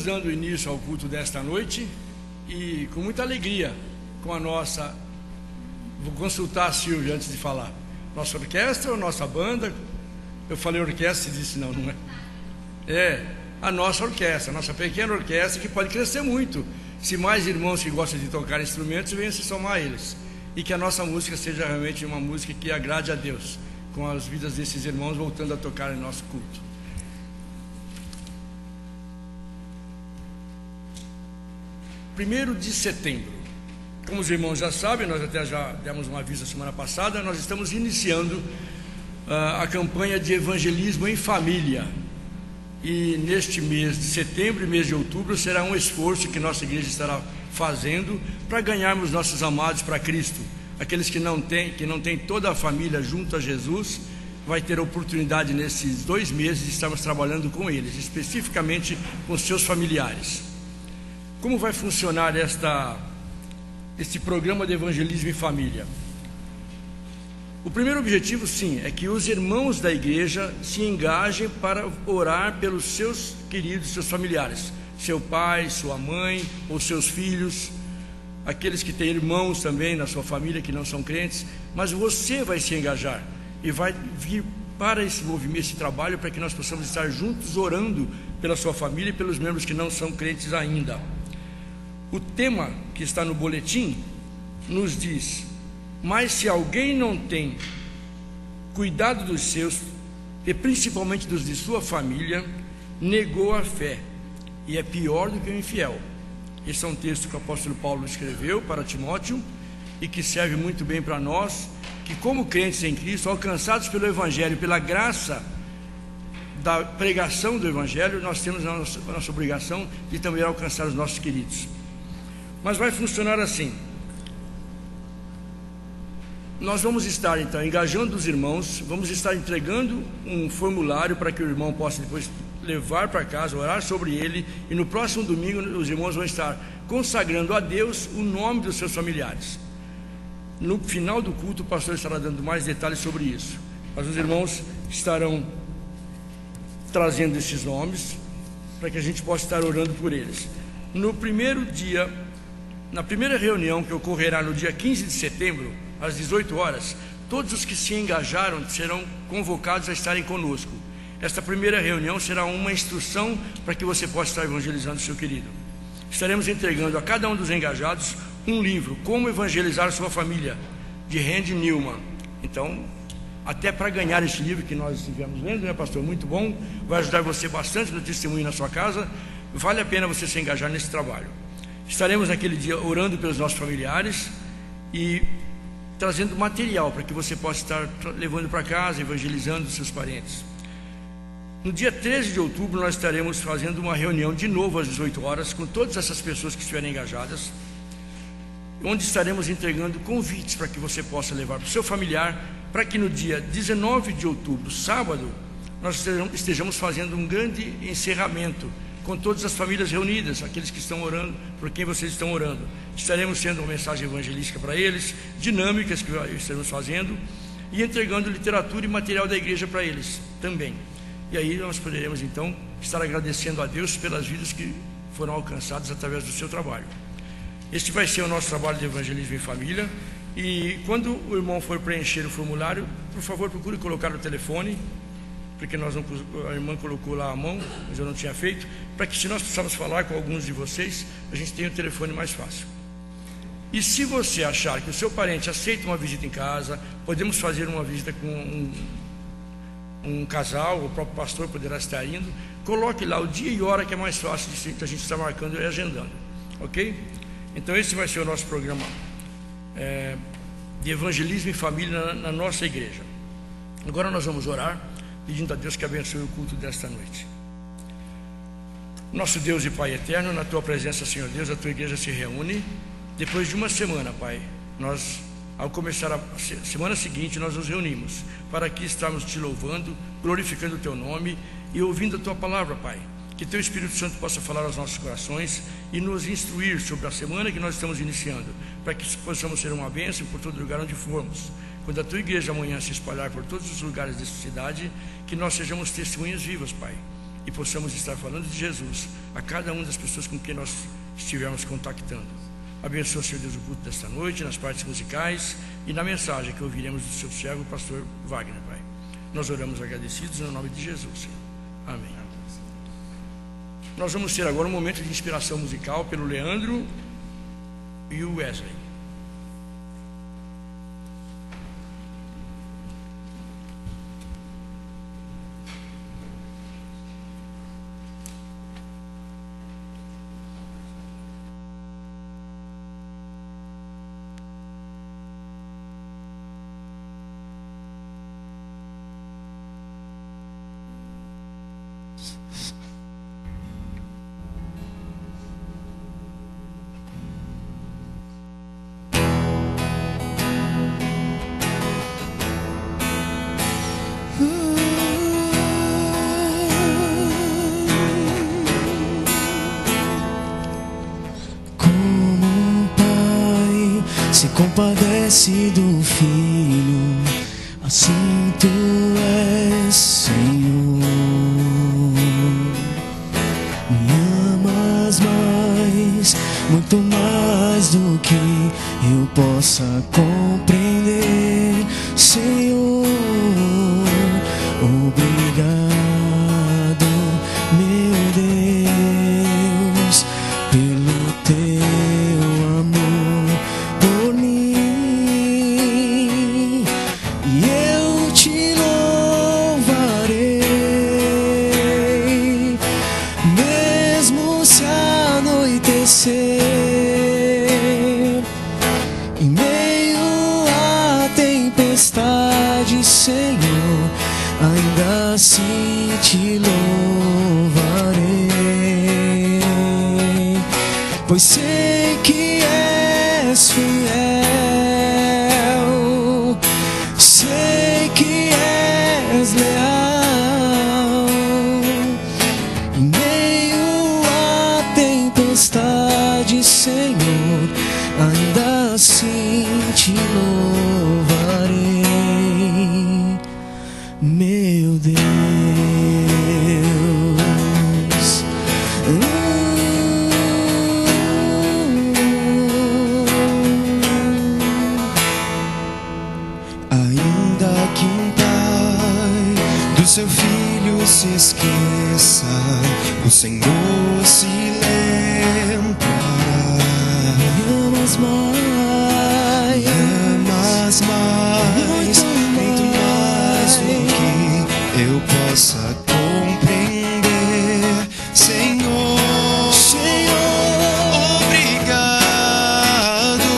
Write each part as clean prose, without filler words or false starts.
Estamos dando início ao culto desta noite e com muita alegria com a nossa... Vou consultar a Silvia antes de falar. Nossa orquestra ou nossa banda? Eu falei orquestra e disse não é? É, a nossa orquestra, a nossa pequena orquestra que pode crescer muito. Se mais irmãos que gostam de tocar instrumentos venham se somar a eles. E que a nossa música seja realmente uma música que agrade a Deus, com as vidas desses irmãos voltando a tocar em nosso culto. 1º de setembro, como os irmãos já sabem, nós até já demos um aviso a semana passada, nós estamos iniciando a campanha de evangelismo em família. E neste mês de setembro e mês de outubro será um esforço que nossa igreja estará fazendo para ganharmos nossos amados para Cristo. Aqueles que não têm toda a família junto a Jesus, vai ter a oportunidade nesses 2 meses de estarmos trabalhando com eles, especificamente com seus familiares. Como vai funcionar este programa de evangelismo em família? O primeiro objetivo, sim, é que os irmãos da igreja se engajem para orar pelos seus queridos, seus familiares, seu pai, sua mãe ou seus filhos, aqueles que têm irmãos também na sua família que não são crentes, mas você vai se engajar e vai vir para esse movimento, esse trabalho, para que nós possamos estar juntos orando pela sua família e pelos membros que não são crentes ainda. O tema que está no boletim nos diz: mas se alguém não tem cuidado dos seus, e principalmente dos de sua família, negou a fé, e é pior do que o infiel. Esse é um texto que o apóstolo Paulo escreveu para Timóteo, e que serve muito bem para nós, que como crentes em Cristo, alcançados pelo Evangelho, pela graça da pregação do Evangelho, nós temos a nossa obrigação de também alcançar os nossos queridos. Mas vai funcionar assim: nós vamos estar então engajando os irmãos, vamos estar entregando um formulário para que o irmão possa depois levar para casa, orar sobre ele, e no próximo domingo os irmãos vão estar consagrando a Deus o nome dos seus familiares. No final do culto o pastor estará dando mais detalhes sobre isso, mas os irmãos estarão trazendo esses nomes para que a gente possa estar orando por eles. No primeiro dia, na primeira reunião que ocorrerá no dia 15 de setembro, às 18 horas, todos os que se engajaram serão convocados a estarem conosco. Esta primeira reunião será uma instrução para que você possa estar evangelizando o seu querido. Estaremos entregando a cada um dos engajados um livro, Como Evangelizar Sua Família, de Randy Newman. Então, até para ganhar esse livro que nós estivemos lendo, né, pastor? Muito bom, vai ajudar você bastante no testemunho na sua casa. Vale a pena você se engajar nesse trabalho. Estaremos naquele dia orando pelos nossos familiares e trazendo material para que você possa estar levando para casa, evangelizando os seus parentes. No dia 13 de outubro nós estaremos fazendo uma reunião de novo às 18 horas com todas essas pessoas que estiverem engajadas, onde estaremos entregando convites para que você possa levar para o seu familiar, para que no dia 19 de outubro, sábado, nós estejamos fazendo um grande encerramento com todas as famílias reunidas, aqueles que estão orando, por quem vocês estão orando. Estaremos tendo uma mensagem evangelística para eles, dinâmicas que estaremos fazendo, e entregando literatura e material da igreja para eles também. E aí nós poderemos então estar agradecendo a Deus pelas vidas que foram alcançadas através do seu trabalho. Este vai ser o nosso trabalho de evangelismo em família. E quando o irmão for preencher o formulário, por favor, procure colocar o telefone, porque a irmã colocou lá a mão, mas eu não tinha feito, para que se nós precisarmos falar com alguns de vocês, a gente tenha o telefone mais fácil. E se você achar que o seu parente aceita uma visita em casa, podemos fazer uma visita com um casal, o próprio pastor poderá estar indo, coloque lá o dia e hora que é mais fácil de a gente estar marcando e agendando, ok? Então esse vai ser o nosso programa de evangelismo em família na nossa igreja. Agora nós vamos orar, pedindo a Deus que abençoe o culto desta noite. Nosso Deus e Pai eterno, na Tua presença, Senhor Deus, a Tua igreja se reúne. Depois de uma semana, Pai, ao começar a semana seguinte, nós nos reunimos para aqui estarmos Te louvando, glorificando o Teu nome e ouvindo a Tua palavra, Pai. Que Teu Espírito Santo possa falar aos nossos corações e nos instruir sobre a semana que nós estamos iniciando, para que possamos ser uma bênção por todo lugar onde formos. Quando a Tua igreja amanhã se espalhar por todos os lugares dessa cidade, que nós sejamos testemunhas vivas, Pai, e e possamos estar falando de Jesus a cada uma das pessoas com quem nós estivermos contactando. Abençoa, Senhor Deus, o culto desta noite, nas partes musicais e na mensagem que ouviremos do seu servo, o pastor Wagner, Pai. Nós oramos agradecidos no nome de Jesus, Senhor. Amém. Nós vamos ter agora um momento de inspiração musical pelo Leandro e o Wesley. Compadece do filho, assim tu és, Senhor. Me amas mais, muito mais do que eu possa compreender, Senhor. Obrigado, meu Deus, pelo teu amor por mim, e eu te louvarei, mesmo se anoitecer, em meio à tempestade, Senhor, ainda assim te louvarei, pois sei que és fiel, sei que és leal, em meio à tempestade, Senhor, ainda assim te louvarei, meu Deus. Ainda que um pai do seu filho se esqueça, o Senhor se lembrará. Me amas mais, muito mais do que eu possa compreender, Senhor. Obrigado,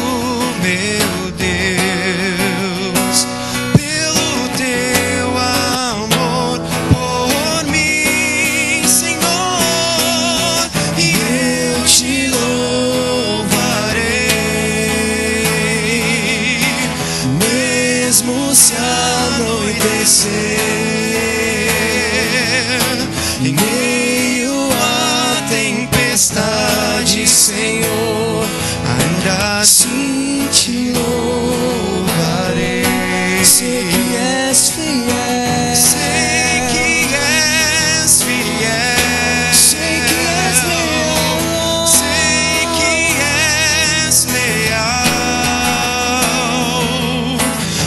meu Deus, pelo teu amor por mim, Senhor, e eu te louvarei, mesmo se anoitecer, em meio à tempestade, Senhor, ainda assim te louvarei. Sei que és fiel, sei que és fiel, sei que és leal, sei que és leal,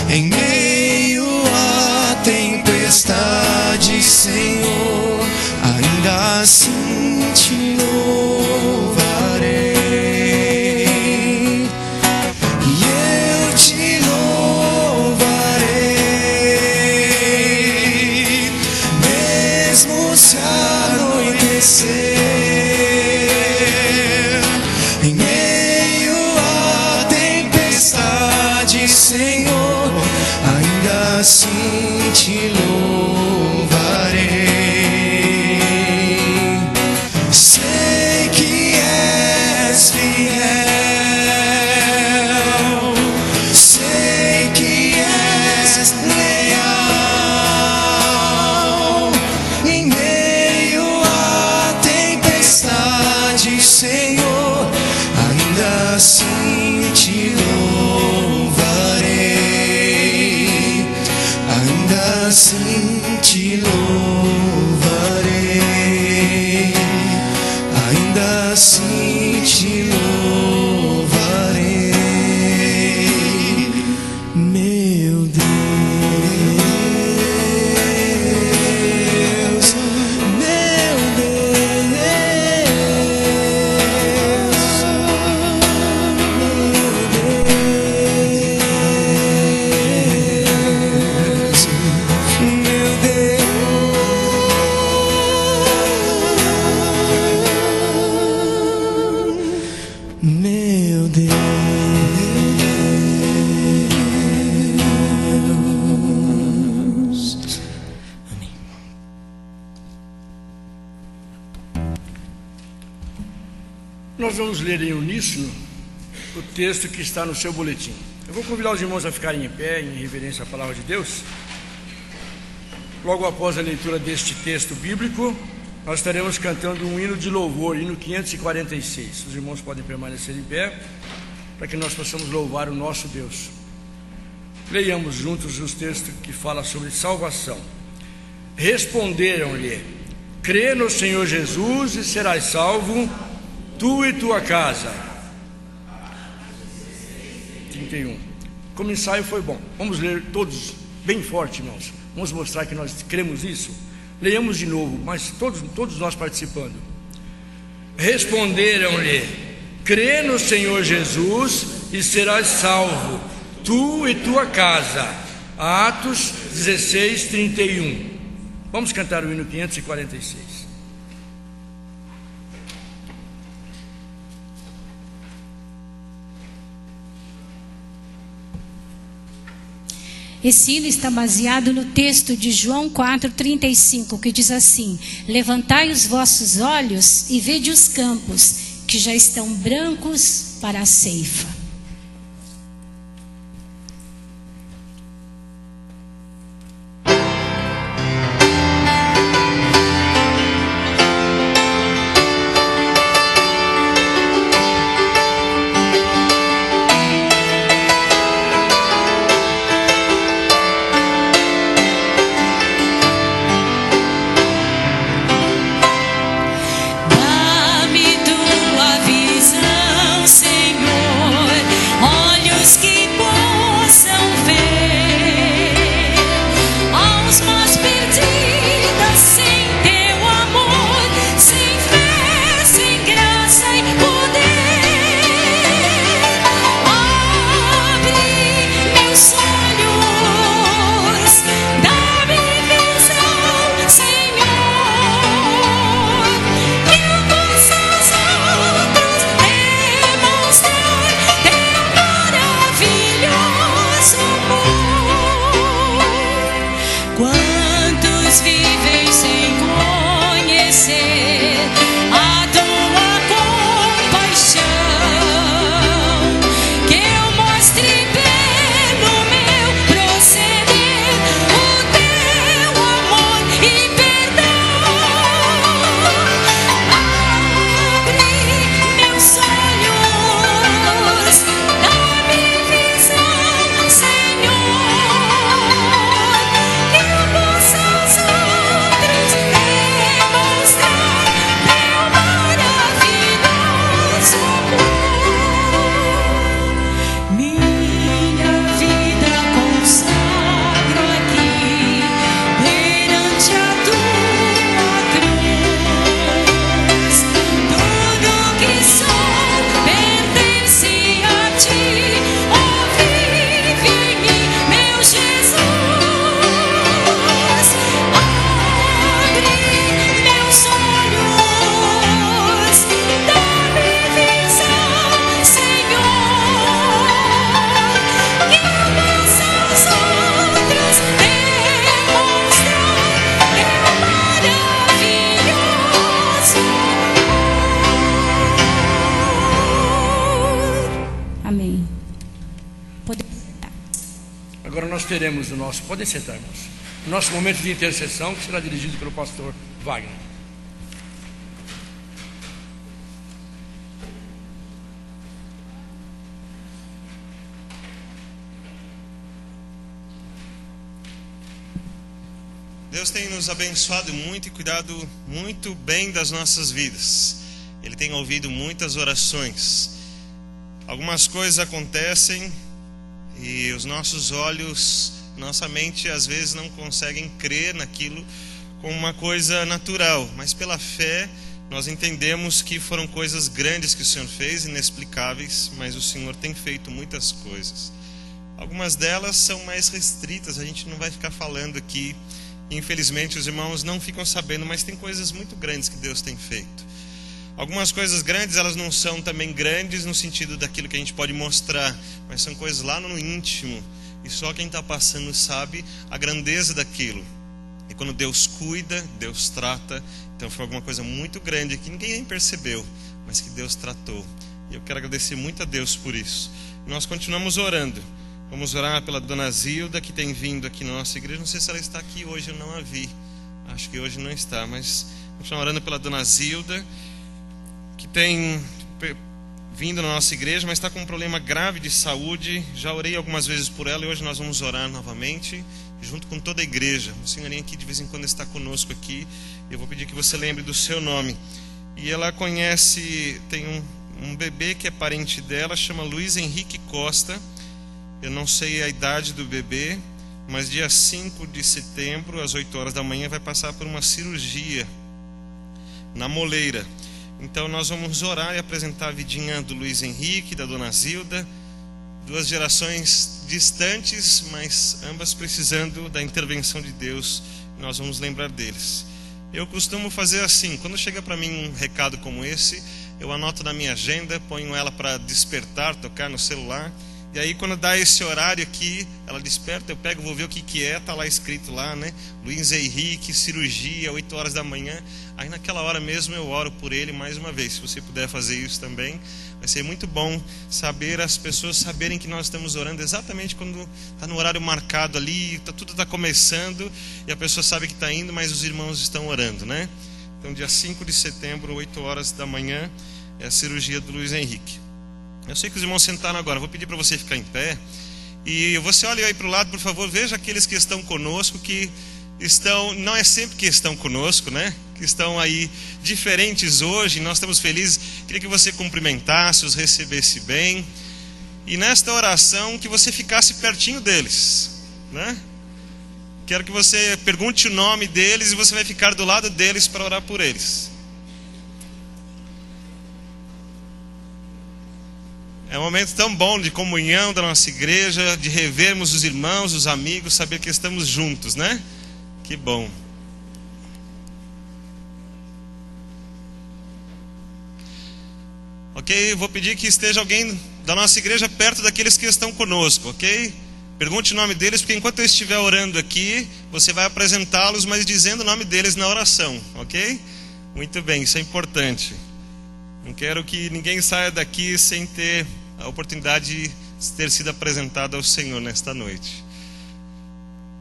em meio à tempestade, Senhor, ainda assim te louvarei, Nós vamos ler em uníssono o texto que está no seu boletim. Eu vou convidar os irmãos a ficarem em pé, em reverência à palavra de Deus. Logo após a leitura deste texto bíblico, nós estaremos cantando um hino de louvor, hino 546. Os irmãos podem permanecer em pé, para que nós possamos louvar o nosso Deus. Leiamos juntos os textos que falam sobre salvação. Responderam-lhe: crê no Senhor Jesus e serás salvo, tu e tua casa. 31. Como ensaio foi bom. Vamos ler todos bem forte, irmãos. Vamos mostrar que nós cremos nisso. Leiamos de novo, mas todos nós participando. Responderam-lhe: crê no Senhor Jesus e serás salvo, tu e tua casa. Atos 16, 31. Vamos cantar o hino 546. Esse hino está baseado no texto de João 4,35, que diz assim: levantai os vossos olhos e vede os campos, que já estão brancos para a ceifa. Dá-me tua visão, Senhor, olhos que possam ver almas perdidas sem teu amor, sem fé, sem graça e poder. Abre meus olhos, dá-me visão, Senhor, que eu possa aos outros demonstrar teu maravilhoso amor. Quantos vivem sem conhecer a tua compaixão, que eu mostre pelo meu proceder o teu amor e perdão. Abre meus olhos, dá-me visão, Senhor, que eu possa aos outros demonstrar teu maravilhoso amor. Minha vida consagro aqui perante a tua cruz. Tudo que sou pertence a ti. Oh, vive em mim, meu Jesus. Abre meus olhos, dá-me visão, Senhor, que eu possa aos outros demonstrar teu maravilhoso amor. Amém. Podemos sentar. Agora nós teremos o nosso, podem sentar, irmãos, o nosso momento de intercessão, que será dirigido pelo pastor Wagner. Deus tem nos abençoado muito e cuidado muito bem das nossas vidas. Ele tem ouvido muitas orações. Algumas coisas acontecem e os nossos olhos, nossa mente às vezes não conseguem crer naquilo como uma coisa natural, mas pela fé nós entendemos que foram coisas grandes que o Senhor fez, inexplicáveis, mas o Senhor tem feito muitas coisas. Algumas delas são mais restritas, a gente não vai ficar falando aqui. Infelizmente os irmãos não ficam sabendo, mas tem coisas muito grandes que Deus tem feito. Algumas coisas grandes, elas não são também grandes no sentido daquilo que a gente pode mostrar, mas são coisas lá no íntimo, e só quem está passando sabe a grandeza daquilo. E quando Deus cuida, Deus trata. Então foi alguma coisa muito grande que ninguém percebeu, mas que Deus tratou. E eu quero agradecer muito a Deus por isso. Nós continuamos orando. Vamos orar pela Dona Zilda, que tem vindo aqui na nossa igreja. Não sei se ela está aqui hoje, eu não a vi. Acho que hoje não está, mas continuamos orando pela Dona Zilda, que tem vindo na nossa igreja, mas está com um problema grave de saúde. Já orei algumas vezes por ela e hoje nós vamos orar novamente, junto com toda a igreja. Uma senhorinha que de vez em quando está conosco aqui. Eu vou pedir que você lembre do seu nome. E ela conhece, tem um bebê que é parente dela, chama Luiz Henrique Costa. Eu não sei a idade do bebê, mas dia 5 de setembro, às 8 horas da manhã, vai passar por uma cirurgia na moleira. Então nós vamos orar e apresentar a vidinha do Luiz Henrique, da Dona Zilda, duas gerações distantes, mas ambas precisando da intervenção de Deus. Nós vamos lembrar deles. Eu costumo fazer assim, quando chega para mim um recado como esse, eu anoto na minha agenda, ponho ela para despertar, tocar no celular. E aí quando dá esse horário aqui, ela desperta, eu pego, vou ver o que é, tá lá escrito lá, né? Luiz Henrique, cirurgia, 8 horas da manhã. Aí naquela hora mesmo eu oro por ele mais uma vez. Se você puder fazer isso também, vai ser muito bom saber, as pessoas saberem que nós estamos orando exatamente quando está no horário marcado ali, tudo está começando e a pessoa sabe que está indo, mas os irmãos estão orando, né? Então dia 5 de setembro, 8 horas da manhã, é a cirurgia do Luiz Henrique. Eu sei que os irmãos sentaram agora, vou pedir para você ficar em pé. E você olha aí para o lado, por favor, veja aqueles que estão conosco, que estão, não é sempre que estão conosco, né? Que estão aí diferentes hoje, nós estamos felizes. Queria que você cumprimentasse, os recebesse bem. E nesta oração, que você ficasse pertinho deles, né? Quero que você pergunte o nome deles e você vai ficar do lado deles para orar por eles. É um momento tão bom de comunhão da nossa igreja, de revermos os irmãos, os amigos, saber que estamos juntos, né? Que bom. Ok? Vou pedir que esteja alguém da nossa igreja perto daqueles que estão conosco, ok? Pergunte o nome deles, porque enquanto eu estiver orando aqui, você vai apresentá-los, mas dizendo o nome deles na oração, ok? Muito bem, isso é importante. Não quero que ninguém saia daqui sem ter a oportunidade de ter sido apresentado ao Senhor nesta noite.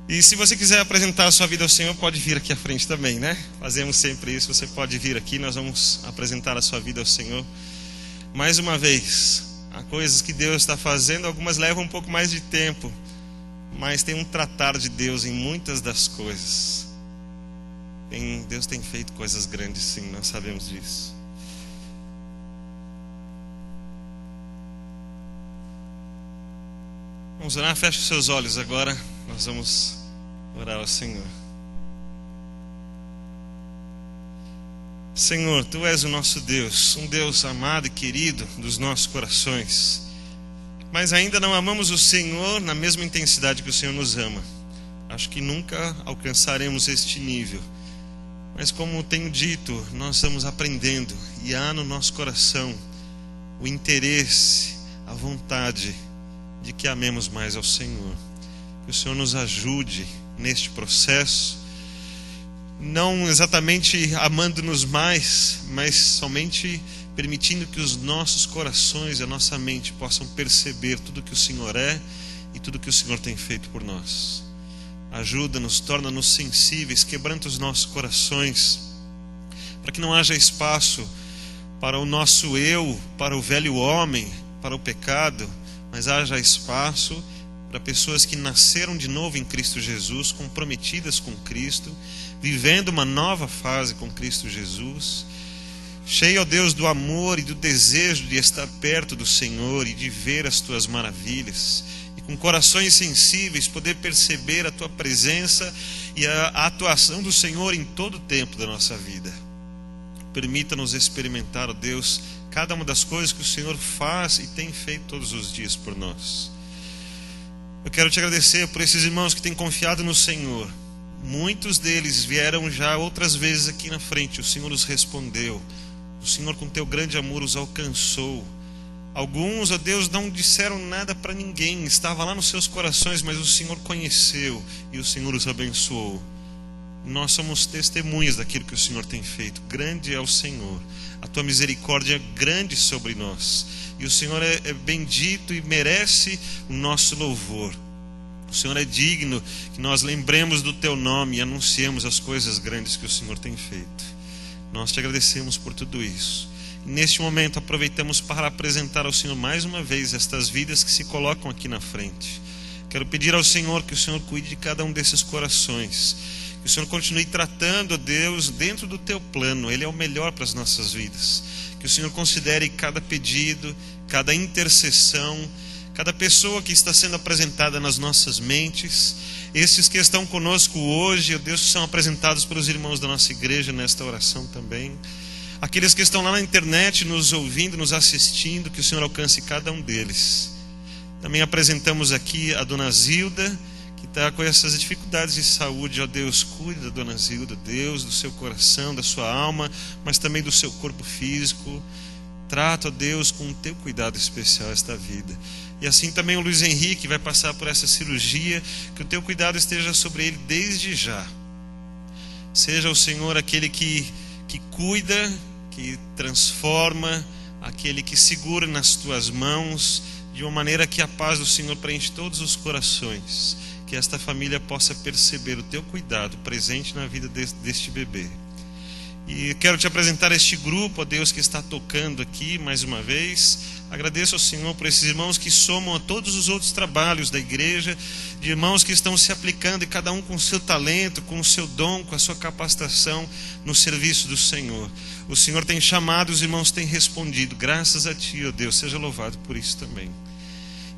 E se você quiser apresentar a sua vida ao Senhor, pode vir aqui à frente também, né? Fazemos sempre isso, você pode vir aqui, nós vamos apresentar a sua vida ao Senhor. Mais uma vez, há coisas que Deus está fazendo, algumas levam um pouco mais de tempo, mas tem um tratar de Deus em muitas das coisas. Deus tem feito coisas grandes, sim, nós sabemos disso. Vamos orar, feche os seus olhos agora, nós vamos orar ao Senhor. Senhor, Tu és o nosso Deus, um Deus amado e querido dos nossos corações, mas ainda não amamos o Senhor na mesma intensidade que o Senhor nos ama. Acho que nunca alcançaremos este nível, mas como tenho dito, nós estamos aprendendo e há no nosso coração o interesse, a vontade de que amemos mais ao Senhor. Que o Senhor nos ajude neste processo, não exatamente amando-nos mais, mas somente permitindo que os nossos corações e a nossa mente possam perceber tudo que o Senhor é e tudo que o Senhor tem feito por nós. Ajuda-nos, torna-nos sensíveis, quebranta os nossos corações, para que não haja espaço para o nosso eu, para o velho homem, para o pecado, mas haja espaço para pessoas que nasceram de novo em Cristo Jesus, comprometidas com Cristo, vivendo uma nova fase com Cristo Jesus, cheio, ó Deus, do amor e do desejo de estar perto do Senhor e de ver as Tuas maravilhas, e com corações sensíveis poder perceber a Tua presença e a atuação do Senhor em todo o tempo da nossa vida. Permita-nos experimentar, ó Deus, cada uma das coisas que o Senhor faz e tem feito todos os dias por nós. Eu quero Te agradecer por esses irmãos que têm confiado no Senhor. Muitos deles vieram já outras vezes aqui na frente, o Senhor os respondeu. O Senhor com Teu grande amor os alcançou. Alguns, ó Deus, não disseram nada para ninguém, estava lá nos seus corações, mas o Senhor conheceu e o Senhor os abençoou. Nós somos testemunhas daquilo que o Senhor tem feito. Grande é o Senhor, a tua misericórdia é grande sobre nós, e o Senhor é bendito e merece o nosso louvor. O Senhor é digno que nós lembremos do teu nome e anunciemos as coisas grandes que o Senhor tem feito. Nós te agradecemos por tudo isso. E neste momento aproveitamos para apresentar ao Senhor mais uma vez estas vidas que se colocam aqui na frente. Quero pedir ao Senhor que o Senhor cuide de cada um desses corações, que o Senhor continue tratando, Deus, dentro do teu plano. Ele é o melhor para as nossas vidas. Que o Senhor considere cada pedido, cada intercessão, cada pessoa que está sendo apresentada nas nossas mentes. Esses que estão conosco hoje, ó Deus, são apresentados pelos irmãos da nossa igreja nesta oração também. Aqueles que estão lá na internet nos ouvindo, nos assistindo, que o Senhor alcance cada um deles. Também apresentamos aqui a dona Zilda, que está com essas dificuldades de saúde. Ó Deus, cuide da dona Zilda, Deus, do seu coração, da sua alma, mas também do seu corpo físico. Trata, ó Deus, com o teu cuidado especial esta vida. E assim também o Luiz Henrique vai passar por essa cirurgia, que o teu cuidado esteja sobre ele desde já. Seja o Senhor aquele que cuida, que transforma, aquele que segura nas tuas mãos, de uma maneira que a paz do Senhor preenche todos os corações. Que esta família possa perceber o teu cuidado presente na vida deste bebê. E quero te apresentar este grupo, ó Deus, que está tocando aqui mais uma vez. Agradeço ao Senhor por esses irmãos que somam a todos os outros trabalhos da igreja, de irmãos que estão se aplicando, e cada um com o seu talento, com o seu dom, com a sua capacitação no serviço do Senhor. O Senhor tem chamado, os irmãos têm respondido. Graças a ti, ó Deus, seja louvado por isso também.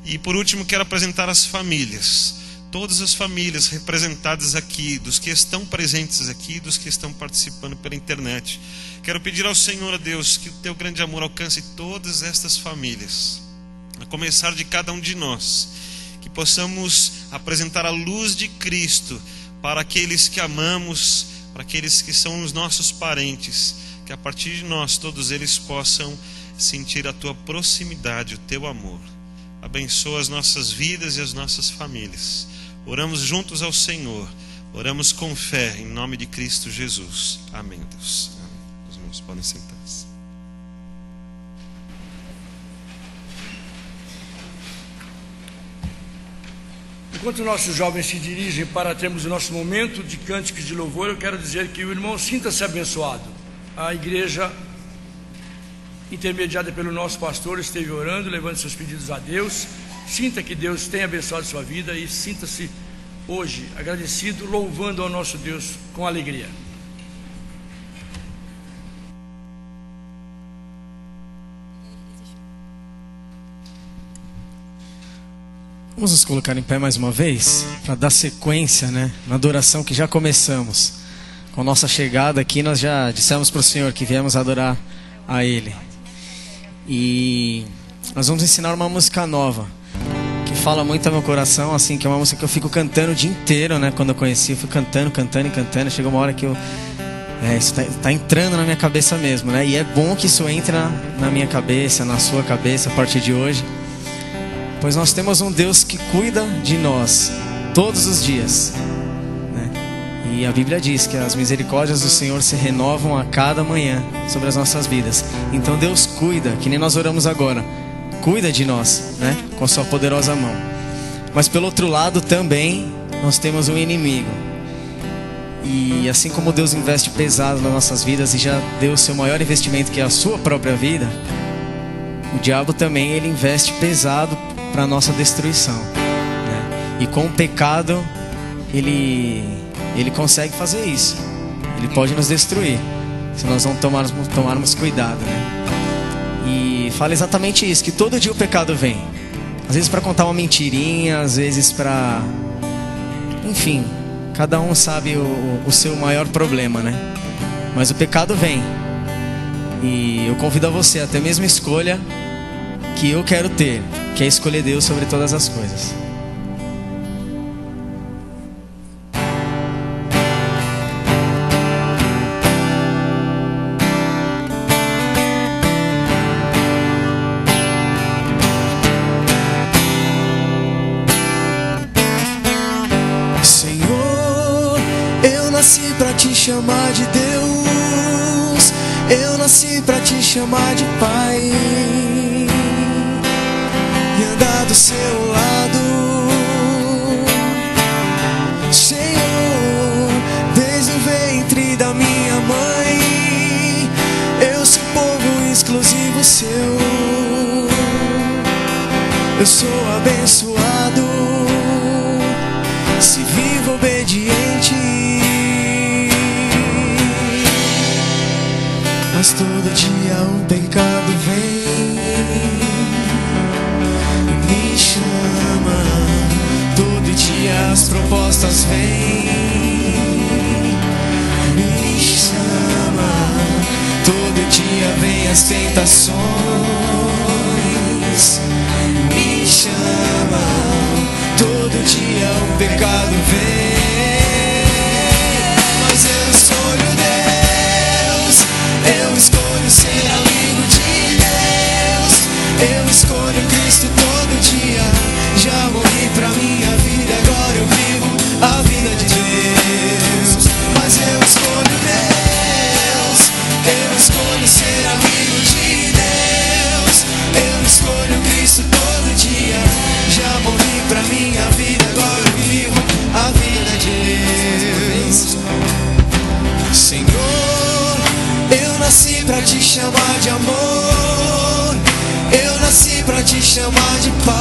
E por último, quero apresentar as famílias. Todas as famílias representadas aqui, dos que estão presentes aqui, dos que estão participando pela internet. Quero pedir ao Senhor, a Deus, que o teu grande amor alcance todas estas famílias, a começar de cada um de nós, que possamos apresentar a luz de Cristo para aqueles que amamos, para aqueles que são os nossos parentes, que a partir de nós, todos eles possam sentir a tua proximidade, o teu amor. Abençoa as nossas vidas e as nossas famílias. Oramos juntos ao Senhor, oramos com fé, em nome de Cristo Jesus. Amém, Deus. Amém. Os irmãos podem sentar-se. Enquanto nossos jovens se dirigem para termos o nosso momento de cânticos de louvor, eu quero dizer que o irmão sinta-se abençoado. A igreja, intermediada pelo nosso pastor, esteve orando, levando seus pedidos a Deus. Sinta que Deus tem abençoado sua vida e sinta-se hoje agradecido, louvando ao nosso Deus com alegria. Vamos nos colocar em pé mais uma vez, para dar sequência, na adoração que já começamos. Com nossa chegada aqui, nós já dissemos para o Senhor que viemos adorar a Ele. E nós vamos ensinar uma música nova, que fala muito ao meu coração, assim, que é uma música que eu fico cantando o dia inteiro, quando eu conheci, eu fui cantando. Chegou uma hora que isso tá entrando na minha cabeça mesmo, E é bom que isso entre na minha cabeça, na sua cabeça, a partir de hoje. Pois nós temos um Deus que cuida de nós todos os dias, E a Bíblia diz que as misericórdias do Senhor se renovam a cada manhã sobre as nossas vidas. Então Deus cuida, que nem nós oramos agora, cuida de nós, com a sua poderosa mão. Mas pelo outro lado também nós temos um inimigo. E assim como Deus investe pesado nas nossas vidas e já deu o seu maior investimento, que é a sua própria vida, o diabo também ele investe pesado para a nossa destruição, E com o pecado ele consegue fazer isso. Ele pode nos destruir se nós não tomarmos cuidado, E fala exatamente isso, que todo dia o pecado vem. Às vezes para contar uma mentirinha, às vezes para... Enfim, cada um sabe o seu maior problema, Mas o pecado vem. E eu convido a você a ter a mesma escolha que eu quero ter, que é escolher Deus sobre todas as coisas. chamar de Deus, eu nasci pra te chamar de Pai e andar do seu lado, Senhor. Desde o ventre da minha mãe, eu sou povo exclusivo seu. Eu sou abençoado se vivo obediente, mas todo dia o pecado vem e me chama. Todo dia as propostas vêm, me chama. Todo dia vem as tentações, me chama. Todo dia o pecado vem, mas eu escolho Deus. Eu escolho ser amigo de Deus. Eu escolho Cristo todo dia. Já morri pra minha vida, agora eu vivo a vida de Deus. Mas eu escolho Deus. Eu escolho ser amigo de Deus. Eu escolho Cristo todo dia. Já morri pra minha vida, agora eu vivo a vida de Deus. Senhor, eu nasci pra te chamar de amor. Eu nasci pra te chamar de Pai.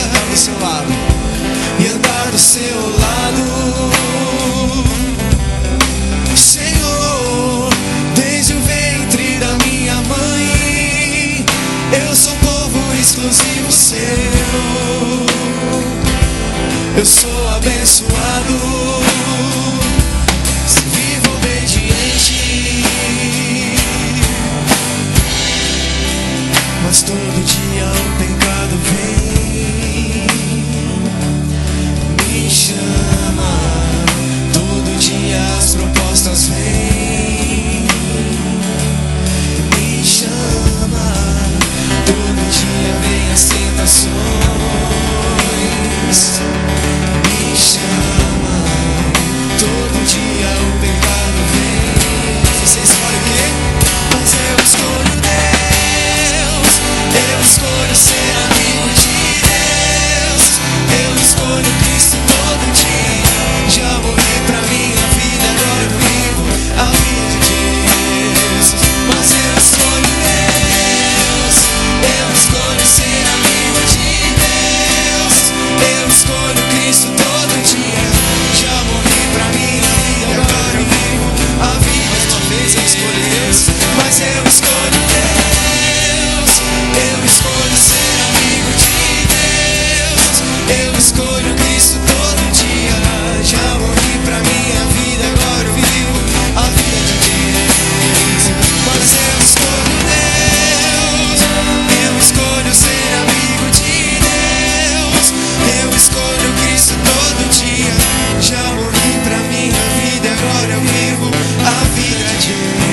Andar do seu lado e andar do seu lado, Senhor. Desde o ventre da minha mãe, eu sou povo exclusivo seu. Eu sou abençoado se vivo obediente, mas todo dia o pecado vem, me chama. Todo dia as propostas vêm, me chama. Todo dia vem as tentações, me chama. Todo dia o pecado vem. Você escolhe o quê? Mas eu escolho Deus. Eu escolho ser amigo de Deus. Eu escolho Cristo todo dia. Já morri pra minha vida, agora eu vivo a vida de Deus. Mas eu escolho Deus. Eu escolho ser amigo de Deus. Eu escolho Cristo todo dia. Já morri pra minha vida, agora eu vivo a vida. Mais uma vez eu escolho Deus. Mas eu escolho Deus. Eu escolho ser amigo de Deus. Eu escolho Cristo todo dia. Já morri pra minha vida, agora eu vivo a vida de Deus. Mas eu escolho Deus. Eu escolho ser amigo de Deus. Eu escolho Cristo todo dia. Já morri pra minha vida, agora eu vivo a vida de Deus.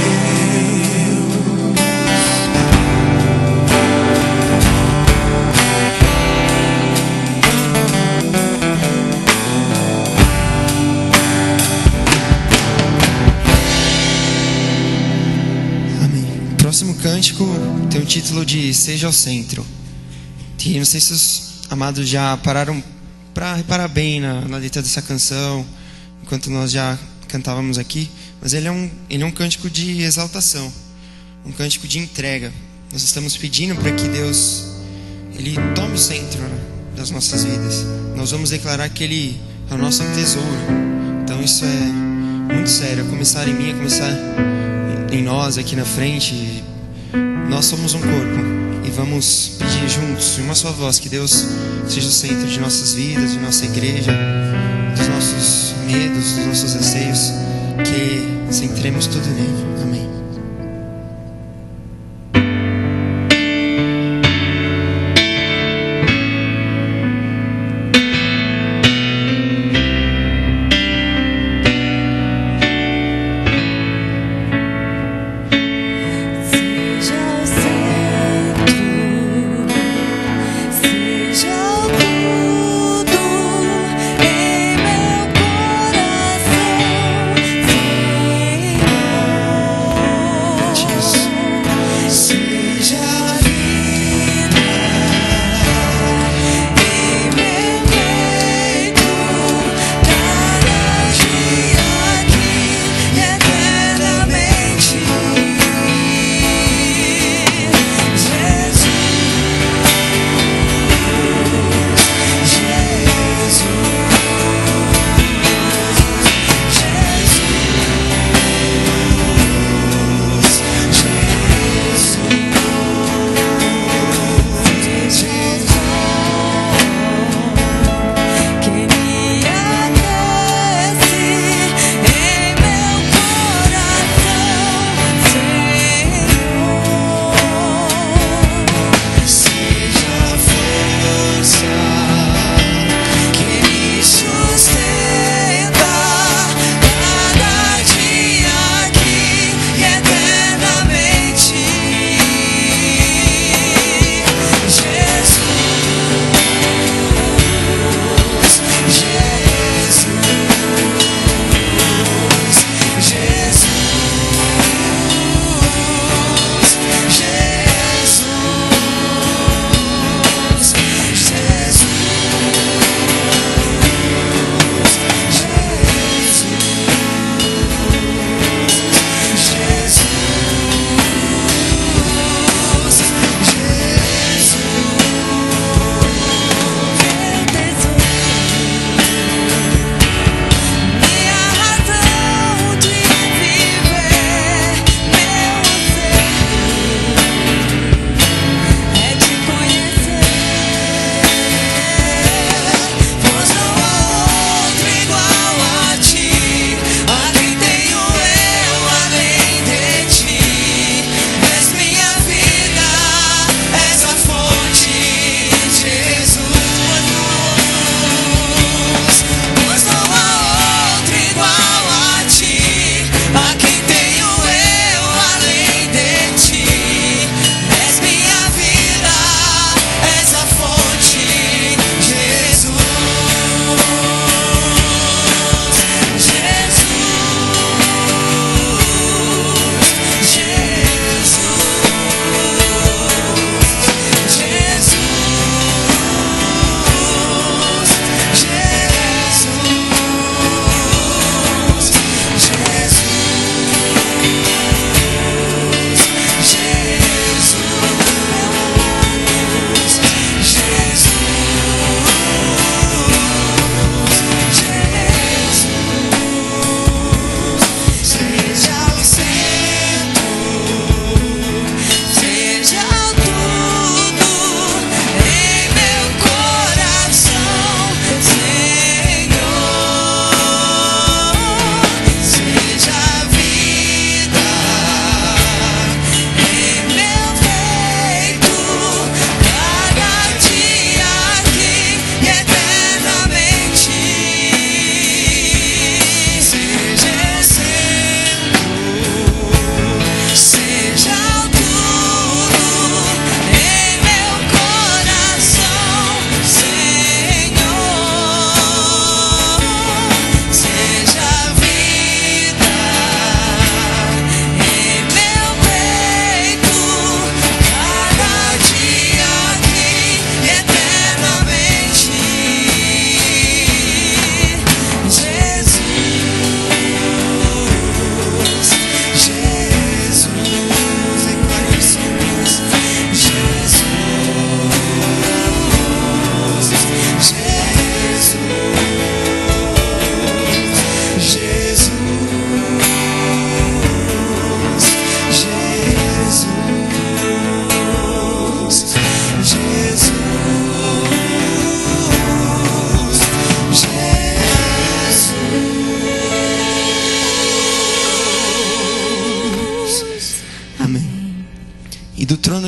Amém. O próximo cântico tem o título de Seja o Centro. E não sei se os amados já pararam para reparar bem na letra dessa canção, enquanto nós já cantávamos aqui, mas ele é um cântico de exaltação, um cântico de entrega. Nós estamos pedindo para que Deus Ele tome o centro, né, das nossas vidas. Nós vamos declarar que Ele é o nosso tesouro. Então isso é muito sério, a começar em mim, a começar em nós aqui na frente. Nós somos um corpo e vamos pedir juntos, em uma só voz, que Deus seja o centro de nossas vidas, de nossa igreja, dos nossos medos, dos nossos anseios, que centremos tudo nele. Amém. Seja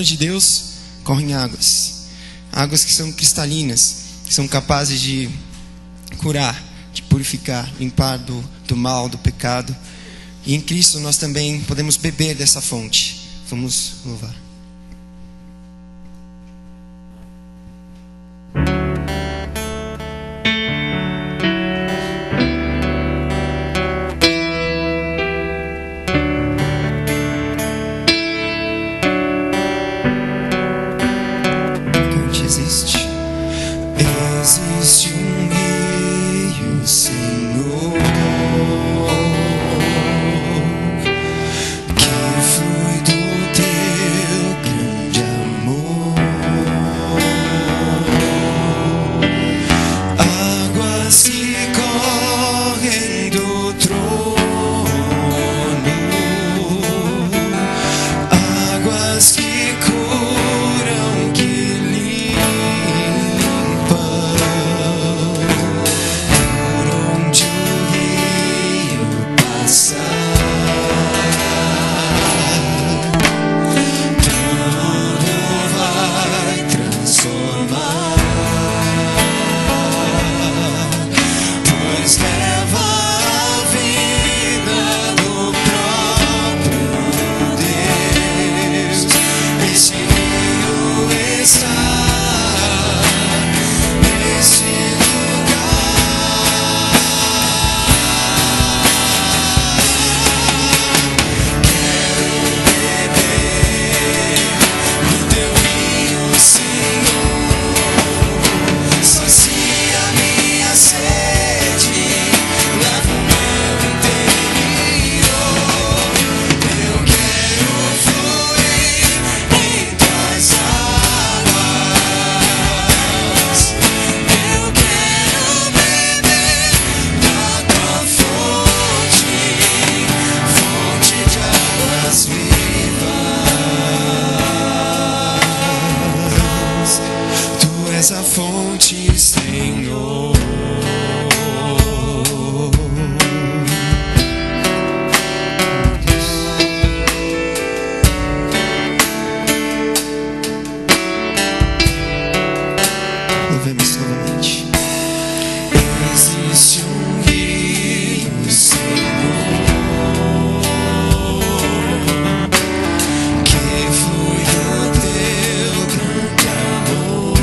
de Deus correm águas. Águas que são cristalinas, que são capazes de curar, de purificar, limpar do mal, do pecado. E em Cristo nós também podemos beber dessa fonte. Vamos louvar. Existe um rio, Senhor, que flui do teu grande amor. Águas que correm do trono, águas que curam, que essa fonte, Senhor. Louvemos novamente. Existe um rio, Senhor, que flui do teu grande amor.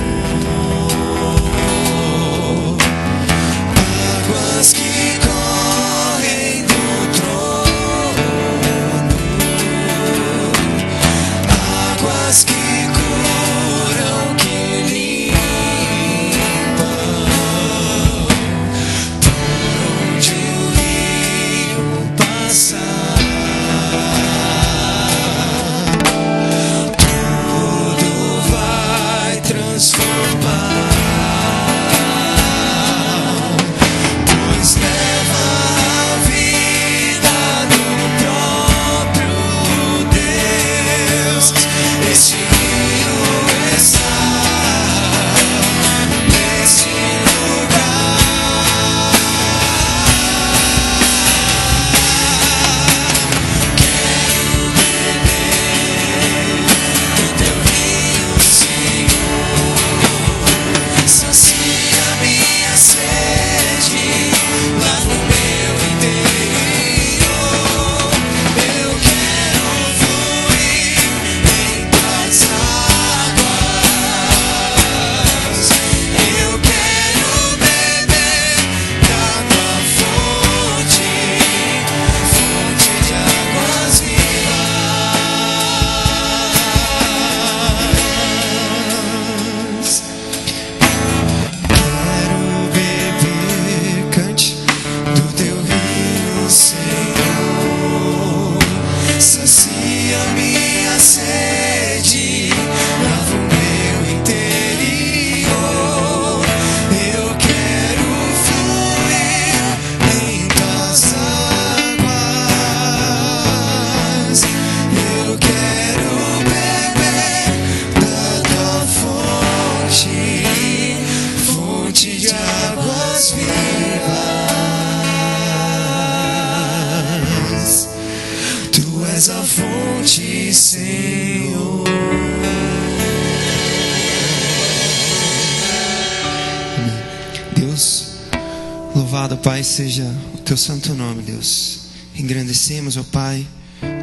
Louvado, Pai, seja o teu santo nome, Deus. Engrandecemos, ó Pai,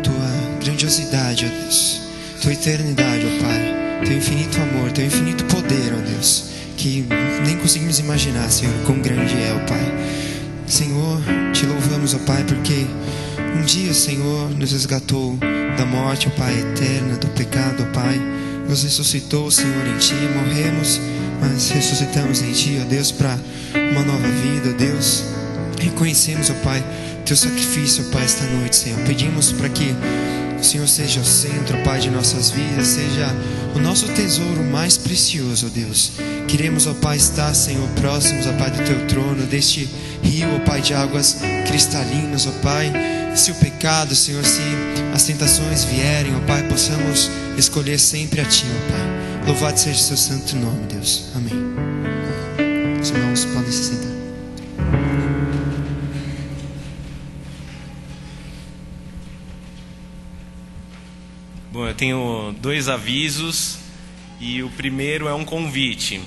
tua grandiosidade, ó Deus, tua eternidade, ó Pai, teu infinito amor, teu infinito poder, ó Deus, que nem conseguimos imaginar, Senhor, quão grande é, ó Pai. Senhor, te louvamos, ó Pai, porque um dia, Senhor, nos resgatou da morte, ó Pai, eterna, do pecado, ó Pai. Nos ressuscitou, Senhor, em Ti, morremos, mas ressuscitamos em Ti, ó Deus, para uma nova vida, ó Deus. Reconhecemos, ó Pai, teu sacrifício, ó Pai, esta noite, Senhor. Pedimos para que o Senhor seja o centro, Pai, de nossas vidas, seja o nosso tesouro mais precioso, ó Deus. Queremos, ó Pai, estar, Senhor, próximos, ó Pai, do teu trono, deste rio, ó Pai, de águas cristalinas, ó Pai. Se o pecado, Senhor, se as tentações vierem, ó Pai, possamos escolher sempre a Ti, ó Pai. Louvado seja o seu santo nome, Deus. Amém. Os irmãos podem se sentar. Bom, eu tenho 2 avisos e o primeiro é um convite.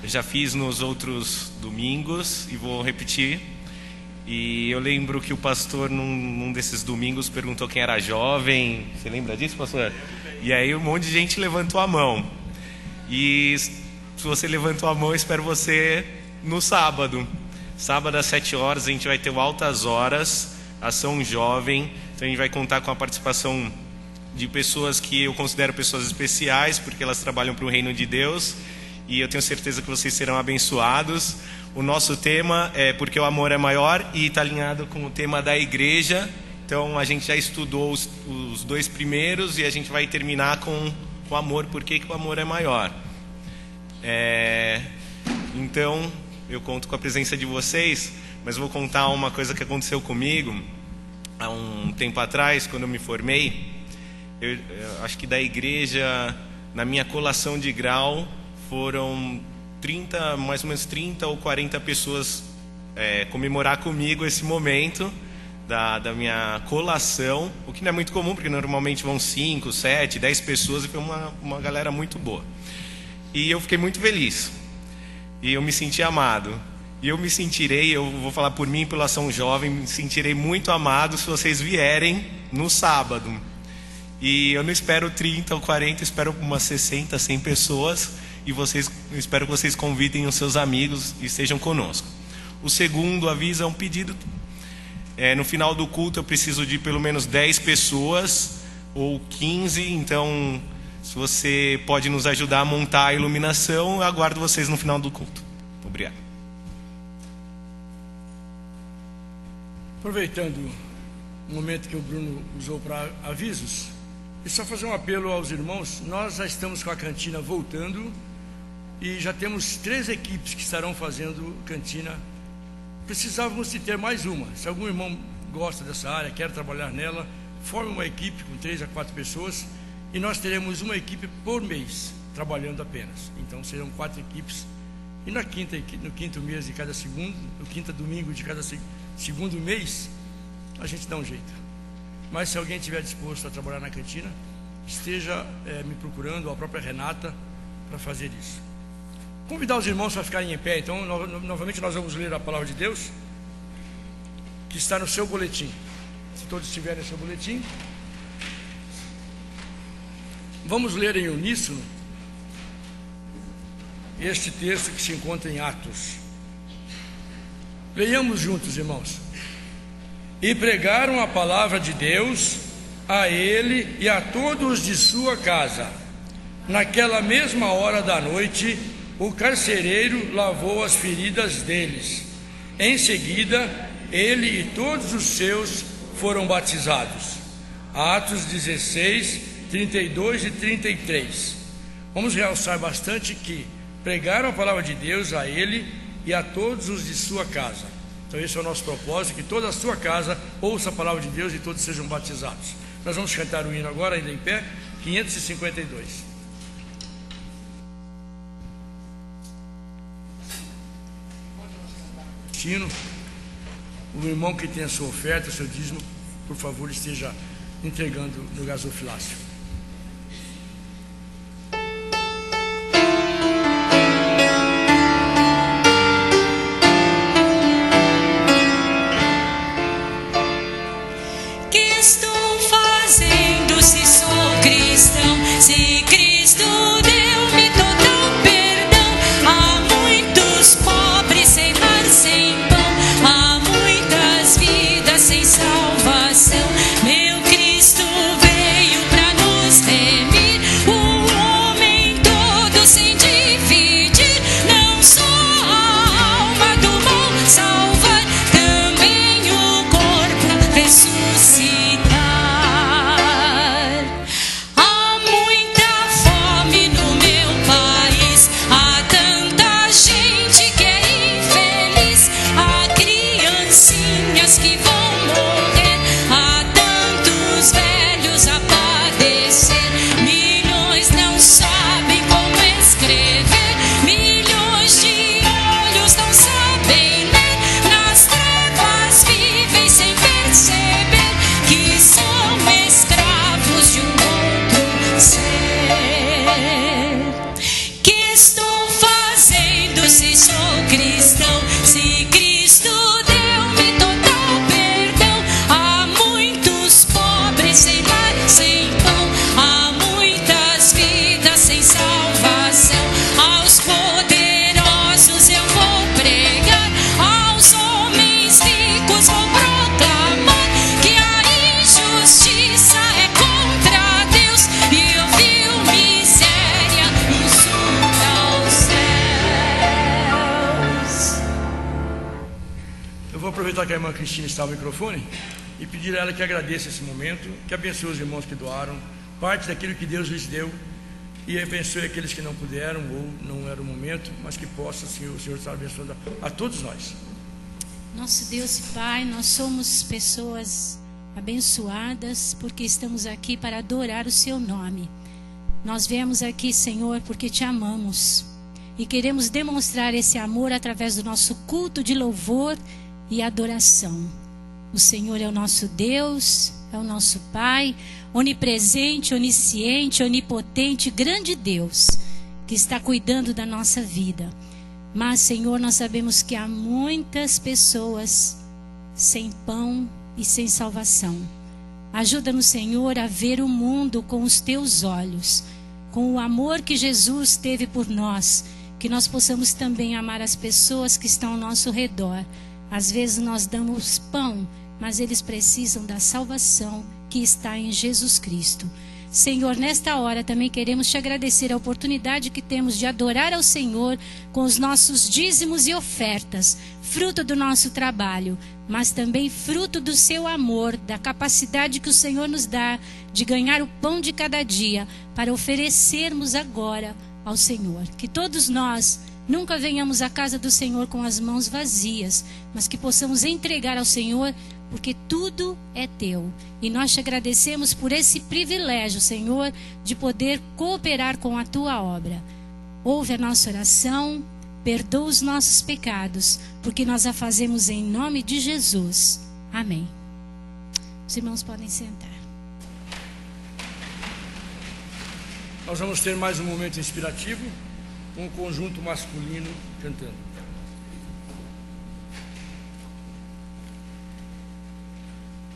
Eu já fiz nos outros domingos e vou repetir. E eu lembro que o pastor, num desses domingos, perguntou quem era jovem. Você lembra disso, pastor? E aí um monte de gente levantou a mão. E se você levantou a mão, eu espero você no sábado. Sábado às 7 horas a gente vai ter o Altas Horas, ação jovem. Então a gente vai contar com a participação de pessoas que eu considero pessoas especiais, porque elas trabalham para o reino de Deus. E eu tenho certeza que vocês serão abençoados. O nosso tema é Porque o Amor é Maior e está alinhado com o tema da igreja. Então a gente já estudou os 2 primeiros e a gente vai terminar com o amor, porque que o amor é maior. Então eu conto com a presença de vocês, mas vou contar uma coisa que aconteceu comigo há um tempo atrás, quando eu me formei. Eu acho que da igreja, na minha colação de grau, foram mais ou menos 30 ou 40 pessoas comemorar comigo esse momento da minha colação, o que não é muito comum, porque normalmente vão 5, 7, 10 pessoas, e foi uma galera muito boa. E eu fiquei muito feliz, e eu me senti amado, e eu me sentirei, eu vou falar por mim e pela ação jovem, me sentirei muito amado se vocês vierem no sábado. E eu não espero 30 ou 40, espero umas 60, 100 pessoas, e eu espero que vocês convidem os seus amigos e estejam conosco. O segundo aviso é um pedido. No final do culto eu preciso de pelo menos 10 pessoas ou 15, então se você pode nos ajudar a montar a iluminação, eu aguardo vocês no final do culto. Obrigado. Aproveitando o momento que o Bruno usou para avisos, e só fazer um apelo aos irmãos. Nós já estamos com a cantina voltando e já temos 3 equipes que estarão fazendo cantina. Precisávamos de ter mais uma. Se algum irmão gosta dessa área, quer trabalhar nela, forme uma equipe com 3 a 4 pessoas e nós teremos uma equipe por mês trabalhando apenas. Então serão 4 equipes, e no quinto mês de cada segundo, no quinto domingo de cada segundo mês, a gente dá um jeito. Mas se alguém estiver disposto a trabalhar na cantina, esteja me procurando, a própria Renata, para fazer isso. Convidar os irmãos para ficarem em pé. Então, novamente nós vamos ler a palavra de Deus, que está no seu boletim. Se todos tiverem o seu boletim, vamos ler em uníssono este texto que se encontra em Atos. Leiamos juntos, irmãos. E pregaram a palavra de Deus a ele e a todos de sua casa. Naquela mesma hora da noite, o carcereiro lavou as feridas deles. Em seguida, ele e todos os seus foram batizados. Atos 16, 32 e 33. Vamos realçar bastante que pregaram a palavra de Deus a ele e a todos os de sua casa. Então esse é o nosso propósito, que toda a sua casa ouça a palavra de Deus e todos sejam batizados. Nós vamos cantar o hino agora, ainda em pé, 552. Tino, o irmão que tem a sua oferta, o seu dízimo, por favor, esteja entregando no gasofilácio. aproveitar que a irmã Cristina está ao microfone e pedir a ela que agradeça esse momento, que abençoe os irmãos que doaram parte daquilo que Deus lhes deu e abençoe aqueles que não puderam ou não era o momento, mas que possa, Senhor, o Senhor estar abençoando a todos nós. Nosso Deus e Pai, nós somos pessoas abençoadas porque estamos aqui para adorar o Seu nome. Nós viemos aqui, Senhor, porque Te amamos e queremos demonstrar esse amor através do nosso culto de louvor e adoração. O Senhor é o nosso Deus, é o nosso Pai, onipresente, onisciente, onipotente, grande Deus, que está cuidando da nossa vida. Mas, Senhor, nós sabemos que há muitas pessoas sem pão e sem salvação. Ajuda-nos, Senhor, a ver o mundo com os Teus olhos, com o amor que Jesus teve por nós, que nós possamos também amar as pessoas que estão ao nosso redor. Às vezes nós damos pão, mas eles precisam da salvação que está em Jesus Cristo. Senhor, nesta hora também queremos Te agradecer a oportunidade que temos de adorar ao Senhor com os nossos dízimos e ofertas, fruto do nosso trabalho, mas também fruto do Seu amor, da capacidade que o Senhor nos dá de ganhar o pão de cada dia para oferecermos agora ao Senhor. Que todos nós nunca venhamos à casa do Senhor com as mãos vazias, mas que possamos entregar ao Senhor, porque tudo é Teu. E nós Te agradecemos por esse privilégio, Senhor, de poder cooperar com a Tua obra. Ouve a nossa oração, perdoa os nossos pecados, porque nós a fazemos em nome de Jesus. Amém. Os irmãos podem sentar. Nós vamos ter mais um momento inspirativo, com um conjunto masculino cantando.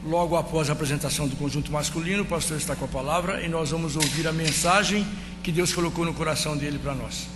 Logo após a apresentação do conjunto masculino, o pastor está com a palavra e nós vamos ouvir a mensagem que Deus colocou no coração dele para nós.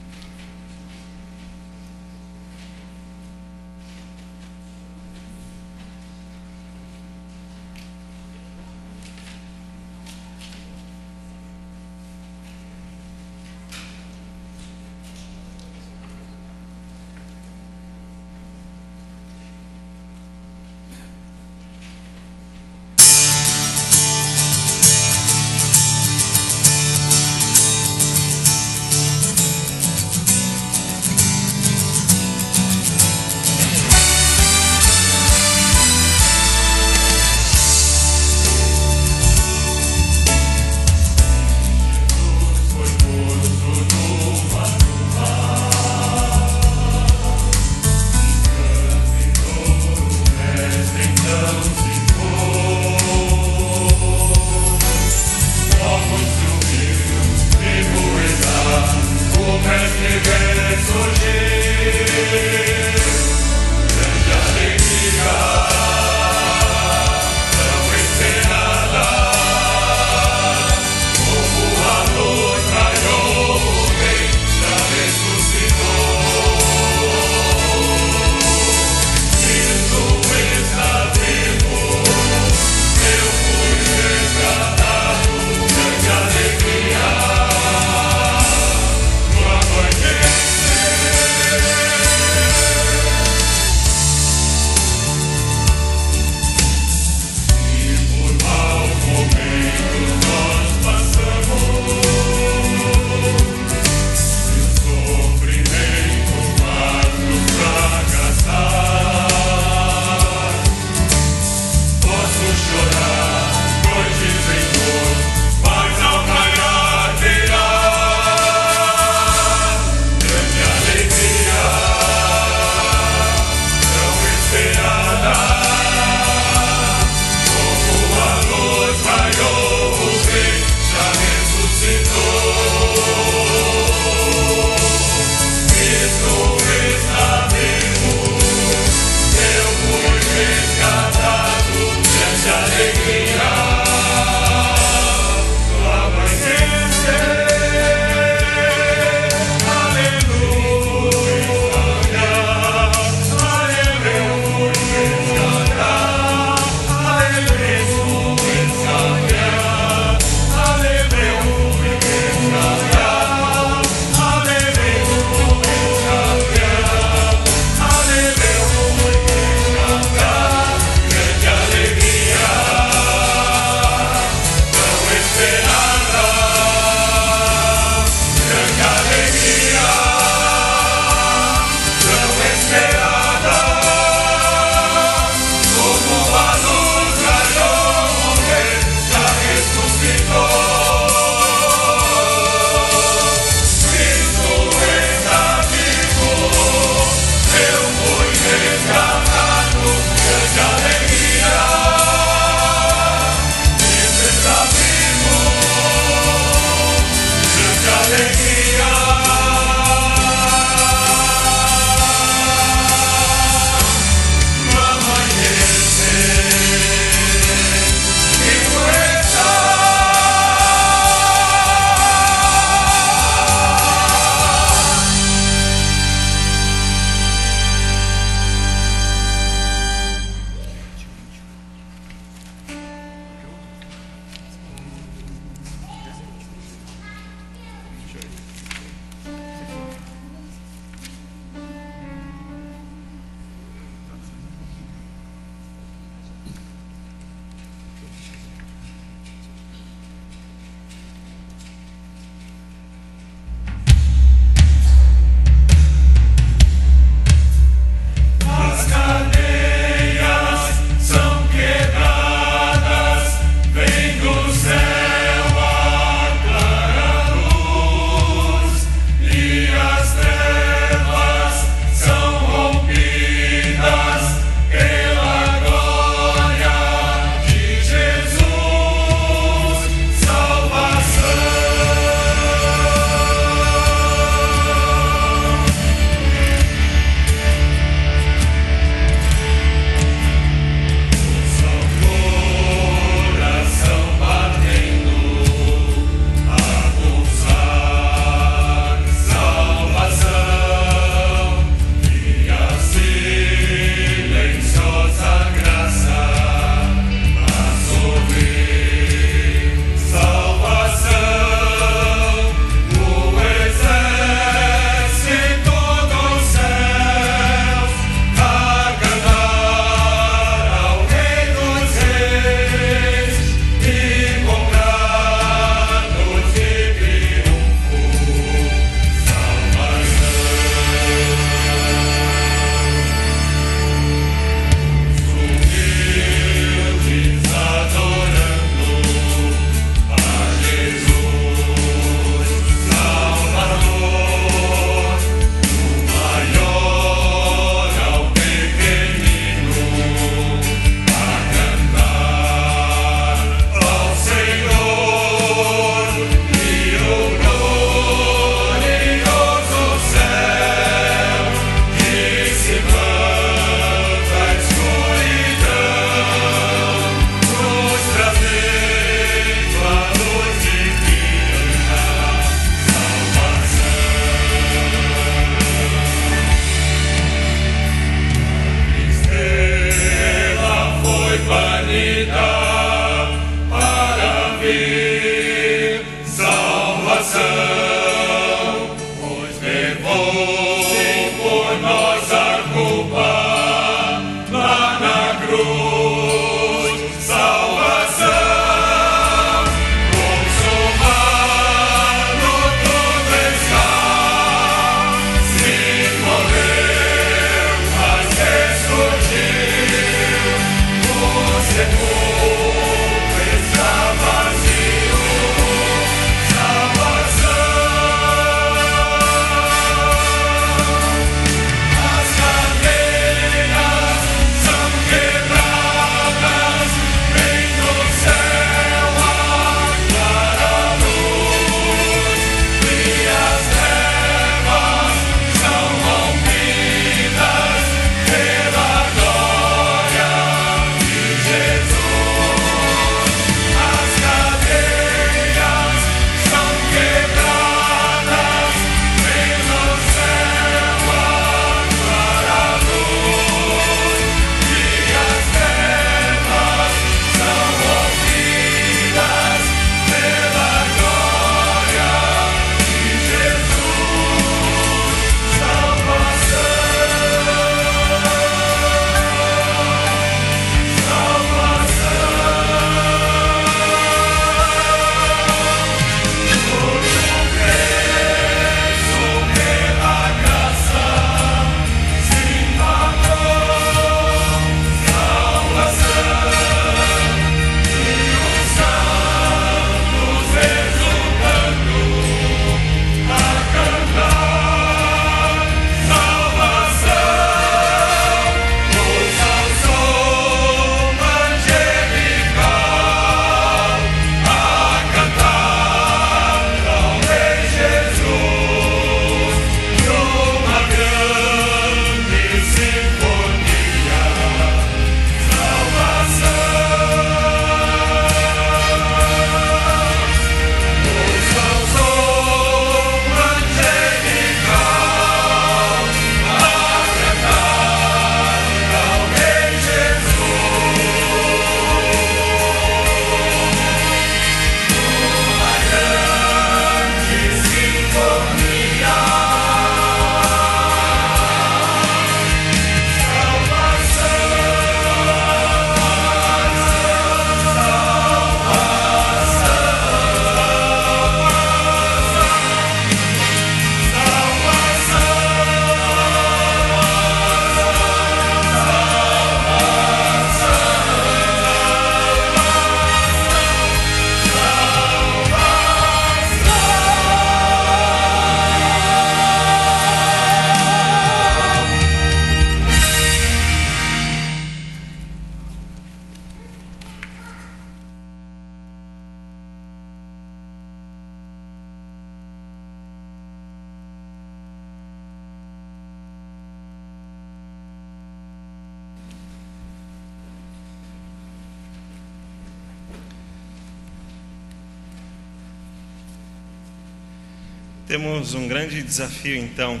Temos um grande desafio, então,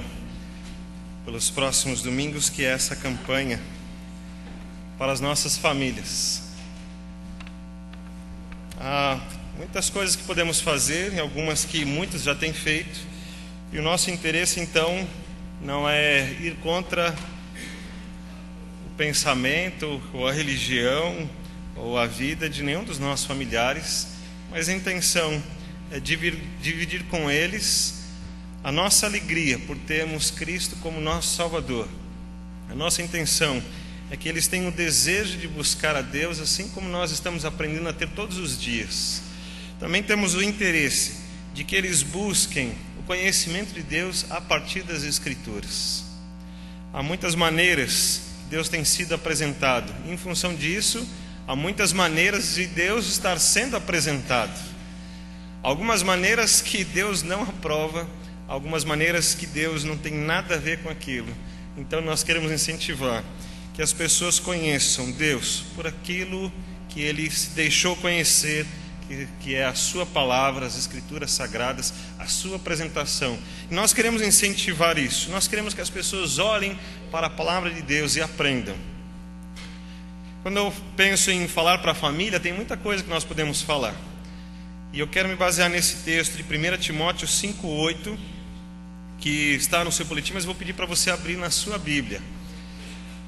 pelos próximos domingos, que é essa campanha para as nossas famílias. Há muitas coisas que podemos fazer, e algumas que muitos já têm feito, e o nosso interesse, então, não é ir contra o pensamento, ou a religião, ou a vida de nenhum dos nossos familiares, mas a intenção é dividir com eles a nossa alegria por termos Cristo como nosso Salvador. A nossa intenção é que eles tenham o desejo de buscar a Deus, assim como nós estamos aprendendo a ter todos os dias. Também temos o interesse de que eles busquem o conhecimento de Deus a partir das Escrituras. Há muitas maneiras que Deus tem sido apresentado. E, em função disso, há muitas maneiras de Deus estar sendo apresentado. Algumas maneiras que Deus não aprova, algumas maneiras que Deus não tem nada a ver com aquilo. Então nós queremos incentivar que as pessoas conheçam Deus por aquilo que Ele se deixou conhecer, que é a sua palavra, as Escrituras Sagradas, a sua apresentação. E nós queremos incentivar isso. Nós queremos que as pessoas olhem para a palavra de Deus e aprendam. Quando eu penso em falar para a família, tem muita coisa que nós podemos falar. E eu quero me basear nesse texto de 1 Timóteo 5,8, que está no seu boletim, mas vou pedir para você abrir na sua Bíblia.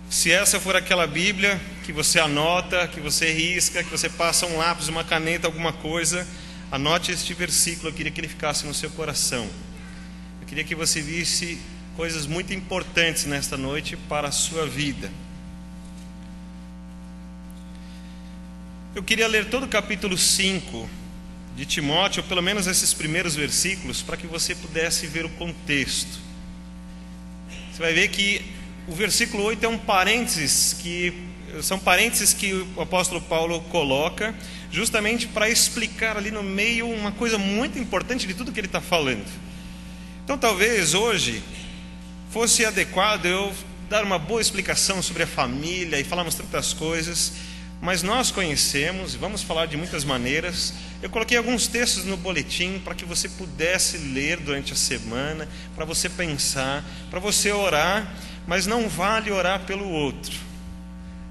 Se essa for aquela Bíblia que você anota, que você risca, que você passa um lápis, uma caneta, alguma coisa, anote este versículo. Eu queria que ele ficasse no seu coração. Eu queria que você visse coisas muito importantes nesta noite para a sua vida. Eu queria ler todo o capítulo 5 de Timóteo, ou pelo menos esses primeiros versículos, para que você pudesse ver o contexto. Você vai ver que o versículo 8 é um parênteses, são parênteses que o apóstolo Paulo coloca, justamente para explicar ali no meio uma coisa muito importante de tudo que ele está falando. Então talvez hoje fosse adequado eu dar uma boa explicação sobre a família e falarmos tantas coisas, mas nós conhecemos, e vamos falar de muitas maneiras. Eu coloquei alguns textos no boletim para que você pudesse ler durante a semana, para você pensar, para você orar, mas não vale orar pelo outro.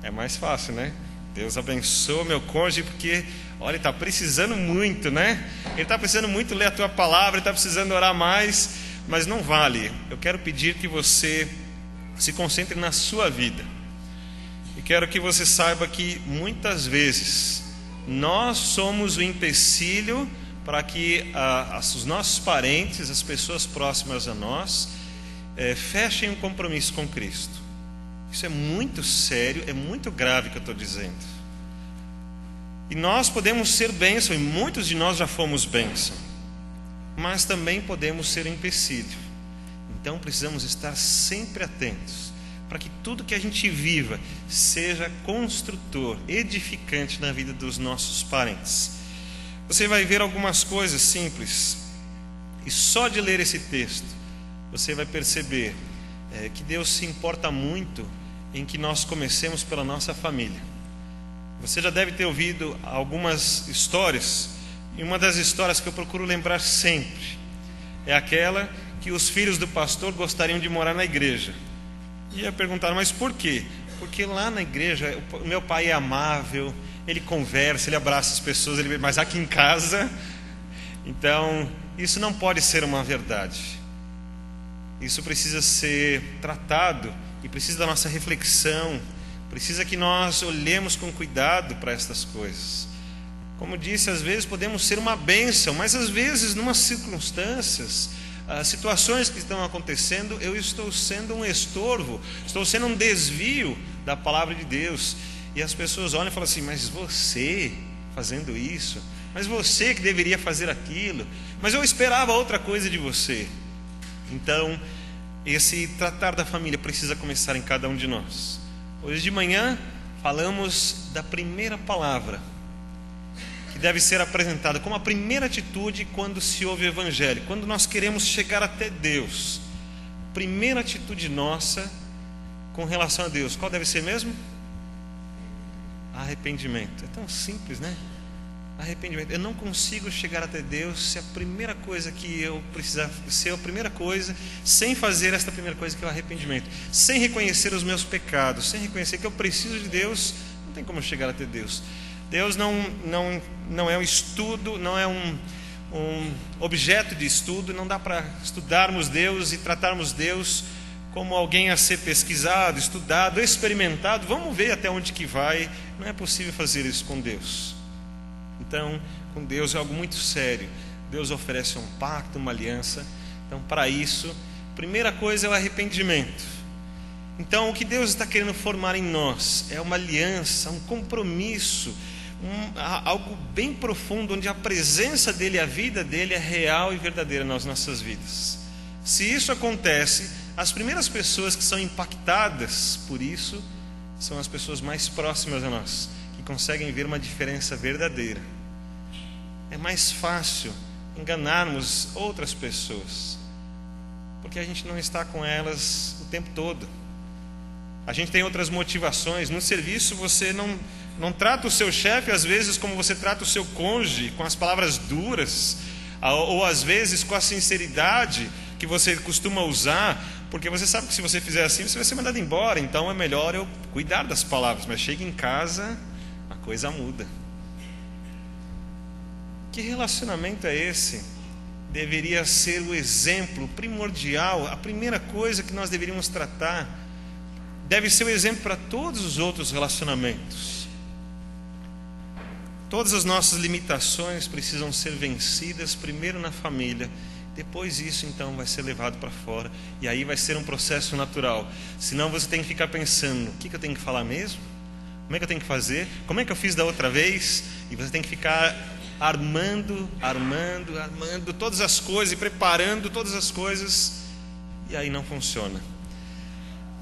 É mais fácil, né? Deus abençoe meu cônjuge, porque, olha, ele está precisando muito, né? Ele está precisando muito ler a tua palavra, ele está precisando orar mais, mas não vale. Eu quero pedir que você se concentre na sua vida. E quero que você saiba que muitas vezes nós somos o empecilho para que os nossos parentes, as pessoas próximas a nós, fechem um compromisso com Cristo. Isso é muito sério, é muito grave o que eu estou dizendo. E nós podemos ser bênção, e muitos de nós já fomos bênção, mas também podemos ser empecilho. Então precisamos estar sempre atentos, para que tudo que a gente viva seja construtor, edificante na vida dos nossos parentes. Você vai ver algumas coisas simples, e só de ler esse texto, você vai perceber que Deus se importa muito em que nós comecemos pela nossa família. Você já deve ter ouvido algumas histórias, e uma das histórias que eu procuro lembrar sempre é aquela que os filhos do pastor gostariam de morar na igreja. E ia perguntar, mas por quê? Porque lá na igreja o meu pai é amável, ele conversa, ele abraça as pessoas, mas aqui em casa, então isso não pode ser uma verdade. Isso precisa ser tratado e precisa da nossa reflexão, precisa que nós olhemos com cuidado para estas coisas. Como disse, às vezes podemos ser uma bênção, mas às vezes, numas circunstâncias, situações que estão acontecendo, eu estou sendo um estorvo, estou sendo um desvio da palavra de Deus. E as pessoas olham e falam assim, mas você fazendo isso, mas você que deveria fazer aquilo, mas eu esperava outra coisa de você. Então, esse tratar da família precisa começar em cada um de nós. Hoje de manhã falamos da primeira palavra que deve ser apresentada como a primeira atitude quando se ouve o evangelho, quando nós queremos chegar até Deus. Primeira atitude nossa com relação a Deus, qual deve ser mesmo? Arrependimento. É tão simples, né? Arrependimento. Eu não consigo chegar até Deus se a primeira coisa que eu precisar, se a primeira coisa, sem fazer esta primeira coisa que é o arrependimento, sem reconhecer os meus pecados, sem reconhecer que eu preciso de Deus, não tem como chegar até Deus. Deus não é um estudo, não é um objeto de estudo, não dá para estudarmos Deus e tratarmos Deus como alguém a ser pesquisado, estudado, experimentado. Vamos ver até onde que vai. Não é possível fazer isso com Deus. Então, com Deus é algo muito sério. Deus oferece um pacto, uma aliança. Então, para isso, a primeira coisa é o arrependimento. Então, o que Deus está querendo formar em nós é uma aliança, um compromisso, algo bem profundo, onde a presença dEle, a vida dEle é real e verdadeira nas nossas vidas. Se isso acontece, as primeiras pessoas que são impactadas por isso são as pessoas mais próximas a nós, que conseguem ver uma diferença verdadeira. É mais fácil enganarmos outras pessoas, porque a gente não está com elas o tempo todo. A gente tem outras motivações. No serviço você não trata o seu chefe às vezes como você trata o seu cônjuge, com as palavras duras, ou às vezes com a sinceridade que você costuma usar, porque você sabe que se você fizer assim, você vai ser mandado embora. Então é melhor eu cuidar das palavras. Mas chega em casa, a coisa muda. Que relacionamento é esse? Deveria ser o exemplo primordial, a primeira coisa que nós deveríamos tratar. Deve ser o exemplo para todos os outros relacionamentos. Todas as nossas limitações precisam ser vencidas primeiro na família. Depois isso então vai ser levado para fora. E aí vai ser um processo natural. Senão você tem que ficar pensando: o que eu tenho que falar mesmo? Como é que eu tenho que fazer? Como é que eu fiz da outra vez? E você tem que ficar armando todas as coisas e preparando todas as coisas. E aí não funciona.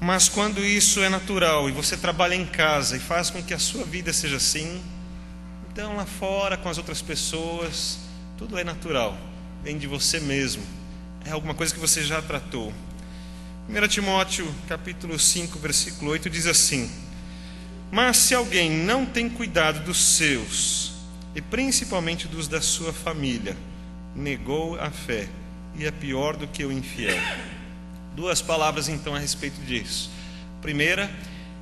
Mas quando isso é natural e você trabalha em casa e faz com que a sua vida seja assim, então lá fora com as outras pessoas, tudo é natural. Vem de você mesmo, é alguma coisa que você já tratou. 1 Timóteo capítulo 5 versículo 8 diz assim: mas se alguém não tem cuidado dos seus, e principalmente dos da sua família, negou a fé, e é pior do que o infiel. Duas palavras então a respeito disso. Primeira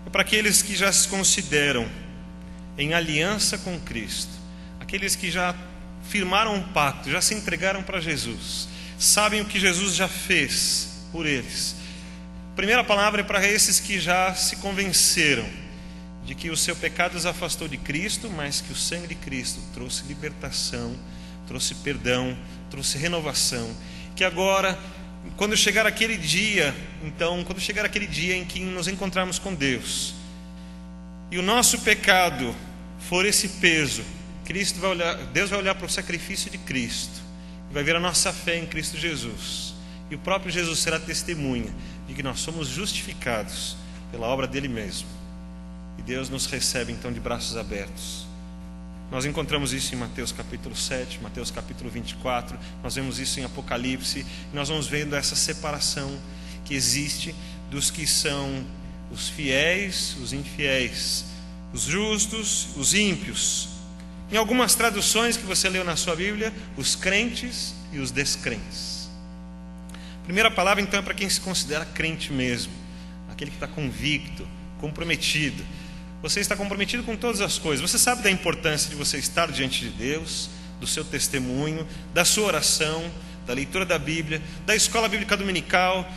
é para aqueles que já se consideram em aliança com Cristo, aqueles que já firmaram um pacto, já se entregaram para Jesus, sabem o que Jesus já fez por eles. Primeira palavra é para esses que já se convenceram de que o seu pecado os afastou de Cristo, mas que o sangue de Cristo trouxe libertação, trouxe perdão, trouxe renovação. Que agora, quando chegar aquele dia, em que nos encontrarmos com Deus, e o nosso pecado for esse peso, Deus vai olhar para o sacrifício de Cristo e vai ver a nossa fé em Cristo Jesus, e o próprio Jesus será testemunha de que nós somos justificados pela obra dele mesmo, e Deus nos recebe então de braços abertos. Nós encontramos isso em Mateus capítulo 7, Mateus capítulo 24, nós vemos isso em Apocalipse, e nós vamos vendo essa separação que existe dos que são os fiéis, os infiéis, os justos, os ímpios. Em algumas traduções que você leu na sua Bíblia, os crentes e os descrentes. A primeira palavra então é para quem se considera crente mesmo, aquele que está convicto, comprometido. Você está comprometido com todas as coisas. Você sabe da importância de você estar diante de Deus, do seu testemunho, da sua oração, da leitura da Bíblia, da escola bíblica dominical,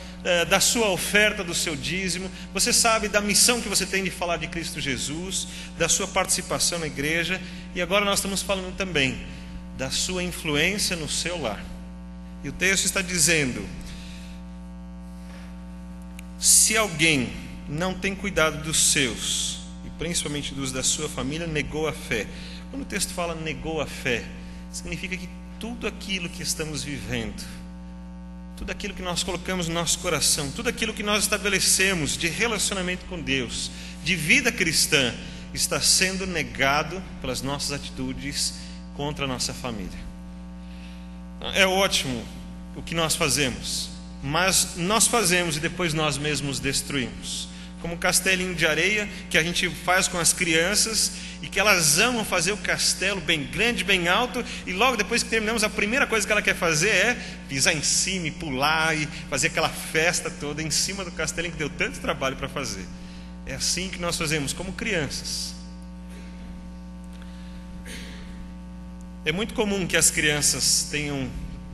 da sua oferta, do seu dízimo. Você sabe da missão que você tem de falar de Cristo Jesus, da sua participação na igreja. E agora nós estamos falando também da sua influência no seu lar. E o texto está dizendo: se alguém não tem cuidado dos seus, e principalmente dos da sua família, negou a fé. Quando o texto fala negou a fé, significa que tudo aquilo que estamos vivendo, tudo aquilo que nós colocamos no nosso coração, tudo aquilo que nós estabelecemos de relacionamento com Deus, de vida cristã, está sendo negado pelas nossas atitudes contra a nossa família. É ótimo o que nós fazemos, mas nós fazemos e depois nós mesmos destruímos. como um castelinho de areia que a gente faz com as crianças e que elas amam fazer o castelo bem grande, bem alto, e logo depois que terminamos, a primeira coisa que ela quer fazer é pisar em cima e pular e fazer aquela festa toda em cima do castelinho que deu tanto trabalho para fazer. É assim que nós fazemos como crianças. É muito comum que as crianças tenham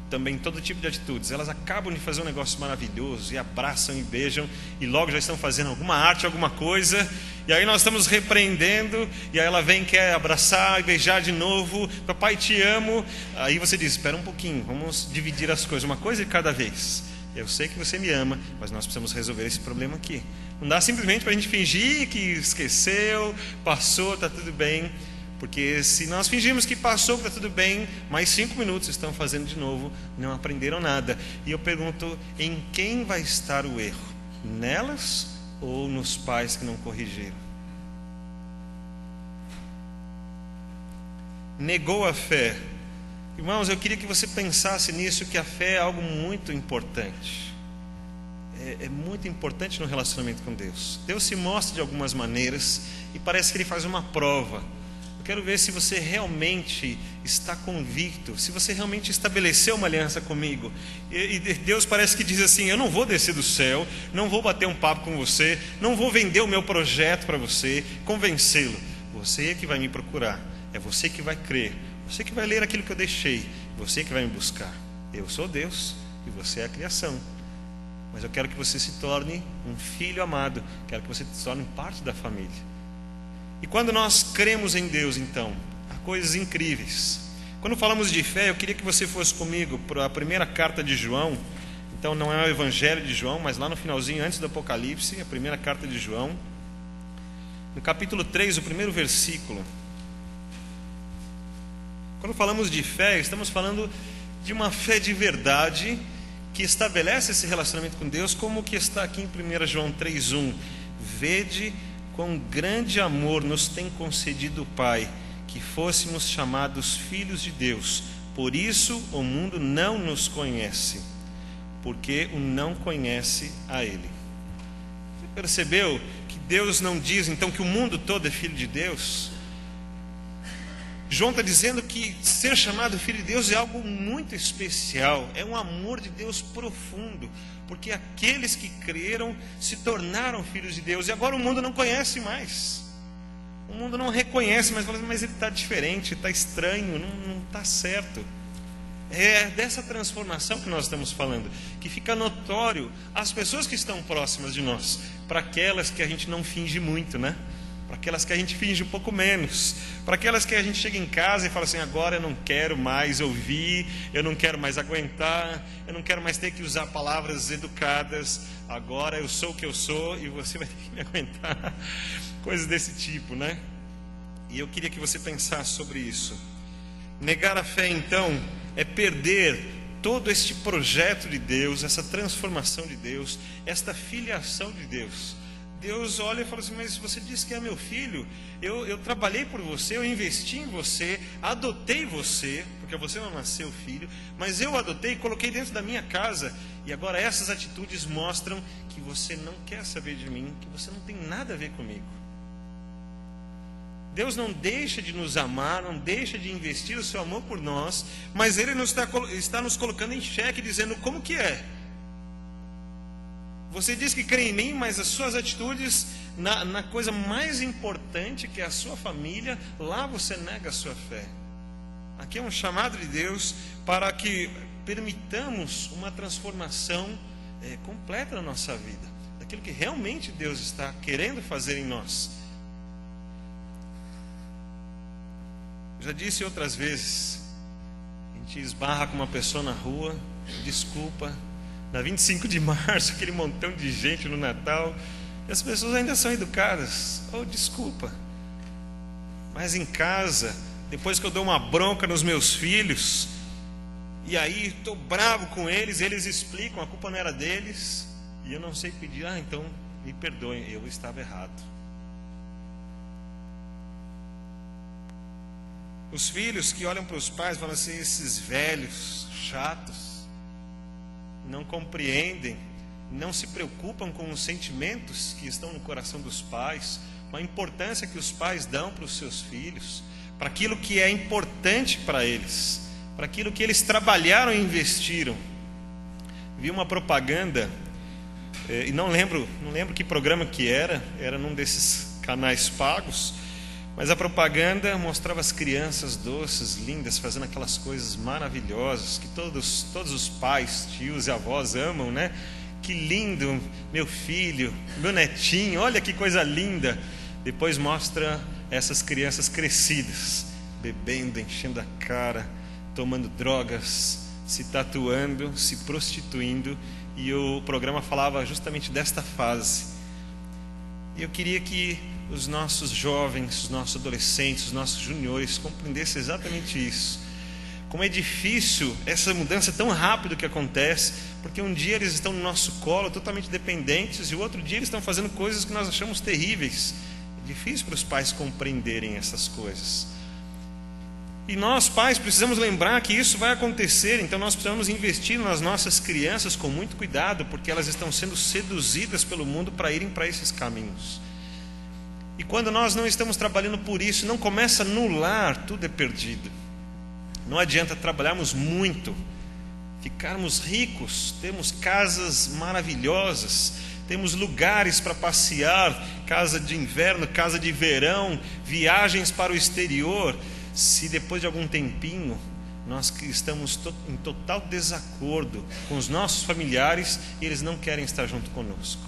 também todo tipo de atitudes. Elas acabam de fazer um negócio maravilhoso e abraçam e beijam e logo já estão fazendo alguma arte, alguma coisa, e aí nós estamos repreendendo, e aí ela vem, quer abraçar e beijar de novo. Papai, te amo. Aí você diz, espera um pouquinho, vamos dividir as coisas, uma coisa de cada vez. Eu sei que você me ama, mas nós precisamos resolver esse problema aqui. Não dá simplesmente para a gente fingir que esqueceu, passou, está tudo bem. Porque se nós fingirmos que passou, que está tudo bem, mais 5 minutos estão fazendo de novo, não aprenderam nada. E eu pergunto, em quem vai estar o erro? Nelas ou nos pais que não corrigiram? Negou a fé. Irmãos, eu queria que você pensasse nisso, que a fé é algo muito importante. É muito importante no relacionamento com Deus. Deus se mostra de algumas maneiras e parece que Ele faz uma prova. Eu quero ver se você realmente está convicto, se você realmente estabeleceu uma aliança comigo. E Deus parece que diz assim, eu não vou descer do céu, não vou bater um papo com você, não vou vender o meu projeto para você, convencê-lo. Você é que vai me procurar, é você que vai crer, você que vai ler aquilo que eu deixei, você que vai me buscar. Eu sou Deus e você é a criação. Mas eu quero que você se torne um filho amado, quero que você se torne parte da família. E quando nós cremos em Deus, então, há coisas incríveis. Quando falamos de fé, eu queria que você fosse comigo para a primeira carta de João. Então não é o Evangelho de João, mas lá no finalzinho, antes do Apocalipse, a primeira carta de João. No capítulo 3, o primeiro versículo. Quando falamos de fé, estamos falando de uma fé de verdade, que estabelece esse relacionamento com Deus, como o que está aqui em 1 João 3,1. Vede quão grande amor nos tem concedido o Pai, que fôssemos chamados filhos de Deus. Por isso o mundo não nos conhece, porque o não conhece a Ele. Você percebeu que Deus não diz então que o mundo todo é filho de Deus? João está dizendo que ser chamado filho de Deus é algo muito especial, é um amor de Deus profundo, porque aqueles que creram se tornaram filhos de Deus, e agora o mundo não conhece mais, o mundo não reconhece mais, mas ele está diferente, está estranho, não está certo. É dessa transformação que nós estamos falando, que fica notório às pessoas que estão próximas de nós, para aquelas que a gente não finge muito, né? Para aquelas que a gente finge um pouco menos, para aquelas que a gente chega em casa e fala assim, agora eu não quero mais ouvir, eu não quero mais aguentar, eu não quero mais ter que usar palavras educadas, agora eu sou o que eu sou e você vai ter que me aguentar, coisas desse tipo, né? E eu queria que você pensasse sobre isso. Negar a fé, então, é perder todo este projeto de Deus, essa transformação de Deus, esta filiação de Deus. Deus olha e fala assim, mas você disse que é meu filho, eu trabalhei por você, eu investi em você, adotei você, porque você não nasceu filho, mas eu adotei e coloquei dentro da minha casa, e agora essas atitudes mostram que você não quer saber de mim, que você não tem nada a ver comigo. Deus não deixa de nos amar, não deixa de investir o seu amor por nós, mas Ele está nos colocando em xeque, dizendo, como que é? Você diz que crê em mim, mas as suas atitudes na coisa mais importante, que é a sua família, lá você nega a sua fé. Aqui é um chamado de Deus para que permitamos uma transformação completa na nossa vida, daquilo que realmente Deus está querendo fazer em nós. Eu já disse outras vezes, a gente esbarra com uma pessoa na rua, desculpa, na 25 de março, aquele montão de gente no Natal, e as pessoas ainda são educadas. Oh, desculpa. Mas em casa, depois que eu dou uma bronca nos meus filhos, e aí estou bravo com eles, eles explicam, a culpa não era deles, e eu não sei pedir, então me perdoem, eu estava errado. Os filhos que olham para os pais falam assim, esses velhos chatos, não compreendem, não se preocupam com os sentimentos que estão no coração dos pais, com a importância que os pais dão para os seus filhos, para aquilo que é importante para eles, para aquilo que eles trabalharam e investiram. Vi uma propaganda, e não lembro que programa que era num desses canais pagos, mas a propaganda mostrava as crianças doces, lindas, fazendo aquelas coisas maravilhosas que todos os pais, tios e avós amam, né? Que lindo, meu filho, meu netinho, olha que coisa linda. Depois mostra essas crianças crescidas, bebendo, enchendo a cara, tomando drogas, se tatuando, se prostituindo, e o programa falava justamente desta fase. E eu queria que os nossos jovens, os nossos adolescentes, os nossos juniores compreendessem exatamente isso. Como é difícil essa mudança tão rápido que acontece, porque um dia eles estão no nosso colo totalmente dependentes e o outro dia eles estão fazendo coisas que nós achamos terríveis. É difícil para os pais compreenderem essas coisas. E nós, pais, precisamos lembrar que isso vai acontecer, então nós precisamos investir nas nossas crianças com muito cuidado, porque elas estão sendo seduzidas pelo mundo para irem para esses caminhos. E quando nós não estamos trabalhando por isso, não começa no lar, tudo é perdido. Não adianta trabalharmos muito, ficarmos ricos, temos casas maravilhosas, temos lugares para passear, casa de inverno, casa de verão, viagens para o exterior, se depois de algum tempinho nós estamos em total desacordo com os nossos familiares e eles não querem estar junto conosco.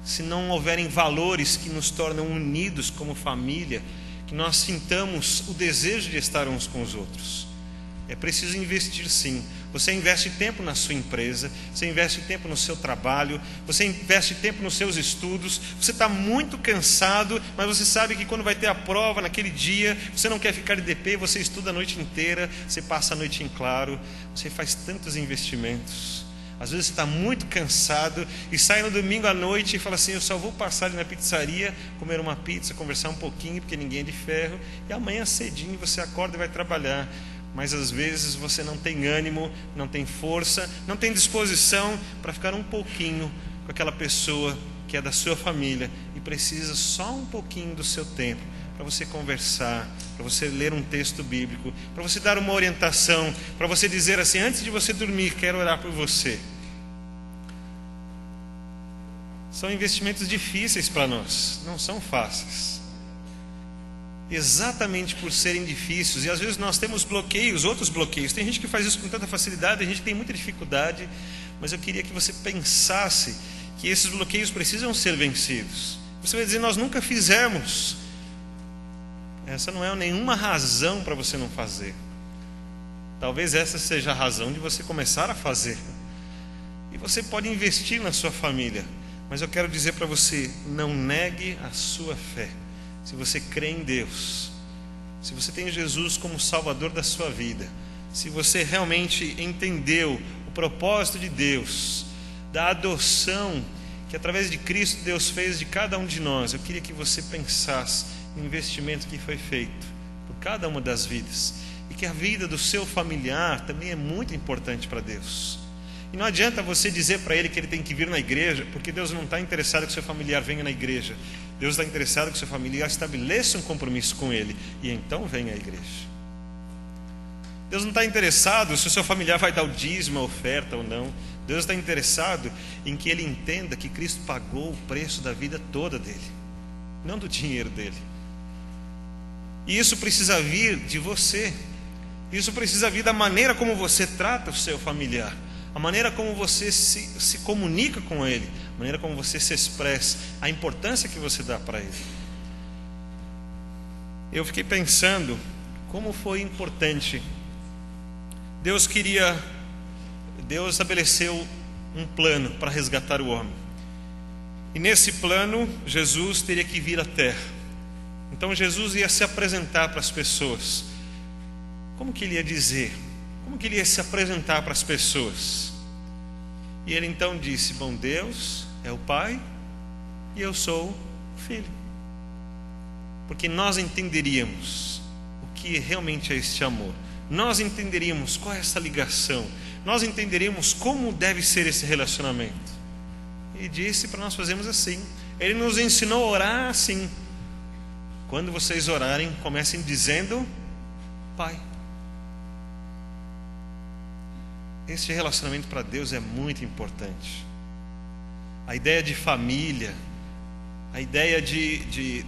Se não houverem valores que nos tornam unidos como família, que nós sintamos o desejo de estar uns com os outros. É preciso investir sim. Você investe tempo na sua empresa, você investe tempo no seu trabalho, você investe tempo nos seus estudos, você está muito cansado, mas você sabe que quando vai ter a prova naquele dia, você não quer ficar de DP, você estuda a noite inteira, você passa a noite em claro, você faz tantos investimentos. Às vezes você está muito cansado e sai no domingo à noite e fala assim, eu só vou passar ali na pizzaria, comer uma pizza, conversar um pouquinho, porque ninguém é de ferro, e amanhã cedinho você acorda e vai trabalhar. Mas às vezes você não tem ânimo, não tem força, não tem disposição para ficar um pouquinho com aquela pessoa que é da sua família e precisa só um pouquinho do seu tempo para você conversar, para você ler um texto bíblico, para você dar uma orientação, para você dizer assim, antes de você dormir, quero orar por você. São investimentos difíceis para nós, não são fáceis. Exatamente por serem difíceis, e às vezes nós temos bloqueios, outros bloqueios. Tem gente que faz isso com tanta facilidade, tem gente que tem muita dificuldade, mas eu queria que você pensasse que esses bloqueios precisam ser vencidos. Você vai dizer, nós nunca fizemos. Essa não é nenhuma razão para você não fazer. Talvez essa seja a razão de você começar a fazer. E você pode investir na sua família, mas eu quero dizer para você, não negue a sua fé. Se você crê em Deus, se você tem Jesus como Salvador da sua vida, se você realmente entendeu o propósito de Deus, da adoção que através de Cristo Deus fez de cada um de nós, eu queria que você pensasse no investimento que foi feito por cada uma das vidas, e que a vida do seu familiar também é muito importante para Deus. E não adianta você dizer para ele que ele tem que vir na igreja, porque Deus não está interessado que seu familiar venha na igreja. Deus está interessado que seu familiar estabeleça um compromisso com ele, e então venha à igreja. Deus não está interessado se o seu familiar vai dar o dízimo, a oferta ou não. Deus está interessado em que ele entenda que Cristo pagou o preço da vida toda dele, não do dinheiro dele. E isso precisa vir de você. Isso precisa vir da maneira como você trata o seu familiar, a maneira como você se comunica com ele, a maneira como você se expressa, a importância que você dá para ele. Eu fiquei pensando como foi importante. Deus estabeleceu um plano para resgatar o homem. E nesse plano, Jesus teria que vir à terra. Então Jesus ia se apresentar para as pessoas. Como que ele ia dizer? Como que ele ia se apresentar para as pessoas? E ele então disse, bom, Deus é o Pai e eu sou o Filho. Porque nós entenderíamos o que realmente é este amor. Nós entenderíamos qual é essa ligação. Nós entenderíamos como deve ser esse relacionamento. e disse para nós fazermos assim. Ele nos ensinou a orar assim. Quando vocês orarem, comecem dizendo: Pai. Esse relacionamento para Deus é muito importante. A ideia de família, a ideia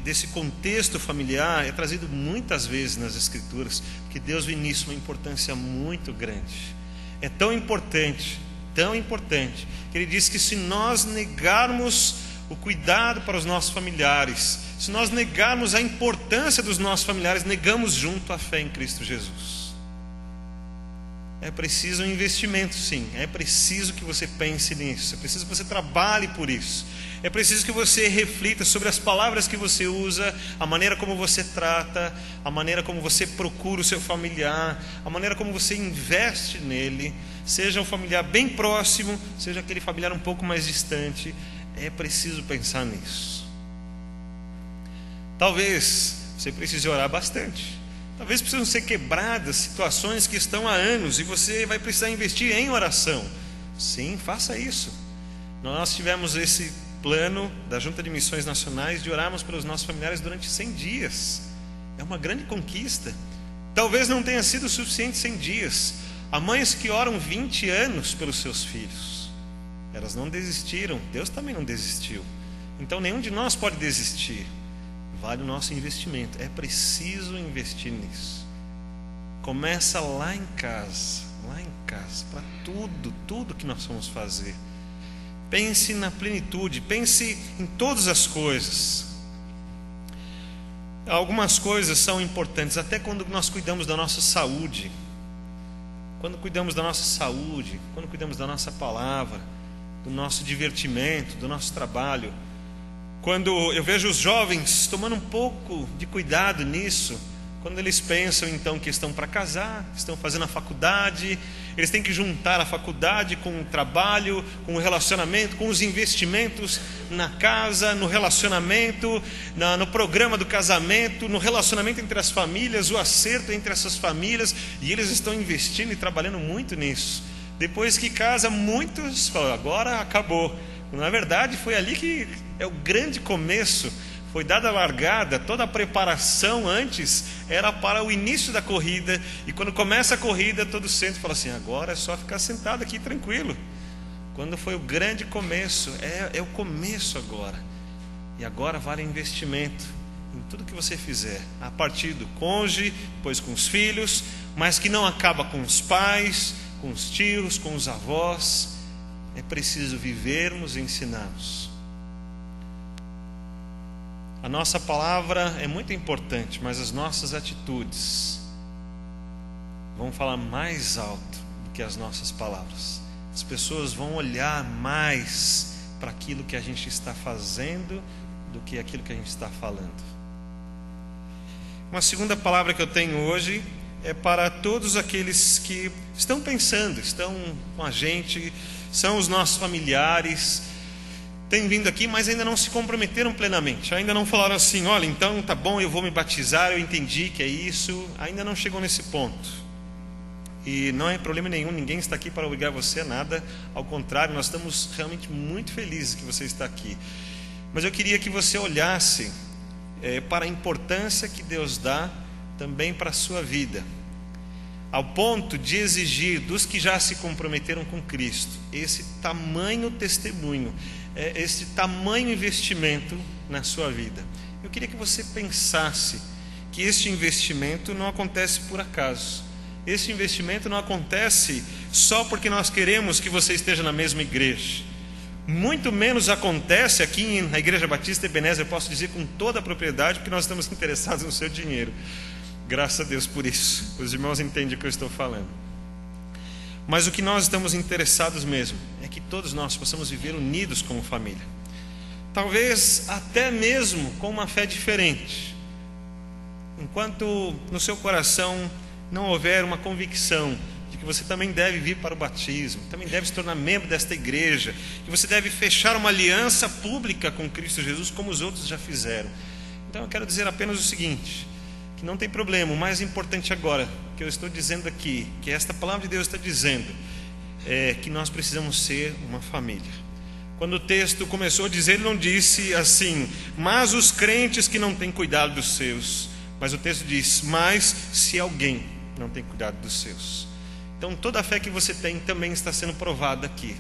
desse contexto familiar é trazido muitas vezes nas Escrituras, porque Deus vê nisso uma importância muito grande. É tão importante, que Ele diz que se nós negarmos o cuidado para os nossos familiares, se nós negarmos a importância dos nossos familiares, negamos junto a fé em Cristo Jesus. É preciso um investimento, sim. É preciso que você pense nisso. É preciso que você trabalhe por isso. É preciso que você reflita sobre as palavras que você usa, a maneira como você trata, a maneira como você procura o seu familiar, a maneira como você investe nele, seja um familiar bem próximo, seja aquele familiar um pouco mais distante. É preciso pensar nisso. Talvez você precise orar bastante. Talvez precisam ser quebradas situações que estão há anos e você vai precisar investir em oração. Sim, faça isso. Nós tivemos esse plano da Junta de Missões Nacionais de orarmos pelos nossos familiares durante 100 dias. É uma grande conquista. Talvez não tenha sido suficiente 100 dias. Há mães que oram 20 anos pelos seus filhos. Elas não desistiram. Deus também não desistiu. Então nenhum de nós pode desistir. Vale o nosso investimento. É preciso investir nisso. Começa lá em casa, para tudo que nós vamos fazer. Pense na plenitude, pense em todas as coisas. Algumas coisas são importantes, até quando nós cuidamos da nossa saúde. Quando cuidamos da nossa saúde, quando cuidamos da nossa palavra, do nosso divertimento, do nosso trabalho. Quando eu vejo os jovens tomando um pouco de cuidado nisso, quando eles pensam então que estão para casar, estão fazendo a faculdade, eles têm que juntar a faculdade com o trabalho, com o relacionamento, com os investimentos na casa, no relacionamento, no programa do casamento, no relacionamento entre as famílias, o acerto entre essas famílias, e eles estão investindo e trabalhando muito nisso. Depois que casa, muitos falam: agora acabou. Na verdade, foi ali que é o grande começo. Foi dada a largada, toda a preparação antes era para o início da corrida. E quando começa a corrida, todo centro fala assim: agora é só ficar sentado aqui tranquilo. Quando foi o grande começo, é o começo agora. E agora vale investimento em tudo que você fizer, a partir do cônjuge, depois com os filhos, mas que não acaba com os pais, com os tios, com os avós. É preciso vivermos e ensinarmos. A nossa palavra é muito importante, mas as nossas atitudes vão falar mais alto do que as nossas palavras. As pessoas vão olhar mais para aquilo que a gente está fazendo do que aquilo que a gente está falando. Uma segunda palavra que eu tenho hoje é para todos aqueles que estão pensando, estão com a gente, são os nossos familiares, têm vindo aqui, mas ainda não se comprometeram plenamente, ainda não falaram assim: olha, então tá bom, eu vou me batizar, eu entendi que é isso. Ainda não chegou nesse ponto. E não é problema nenhum, ninguém está aqui para obrigar você a nada, ao contrário, nós estamos realmente muito felizes que você está aqui. Mas eu queria que você olhasse para a importância que Deus dá também para a sua vida, ao ponto de exigir dos que já se comprometeram com Cristo esse tamanho testemunho, esse tamanho investimento na sua vida. Eu queria que você pensasse que este investimento não acontece por acaso. Esse investimento não acontece só porque nós queremos que você esteja na mesma igreja. Muito menos acontece aqui na Igreja Batista Ebenezer, eu posso dizer com toda a propriedade, porque nós estamos interessados no seu dinheiro. Graças a Deus por isso. Os irmãos entendem o que eu estou falando. Mas o que nós estamos interessados mesmo é que todos nós possamos viver unidos como família. Talvez até mesmo com uma fé diferente. Enquanto no seu coração não houver uma convicção de que você também deve vir para o batismo, também deve se tornar membro desta igreja, que você deve fechar uma aliança pública com Cristo Jesus, como os outros já fizeram. Então eu quero dizer apenas o seguinte: que não tem problema. O mais importante agora, que eu estou dizendo aqui, que esta palavra de Deus está dizendo, é que nós precisamos ser uma família. Quando o texto começou a dizer, ele não disse assim, mas os crentes que não têm cuidado dos seus. Mas o texto diz, mas se alguém não tem cuidado dos seus. Então toda a fé que você tem também está sendo provada aqui.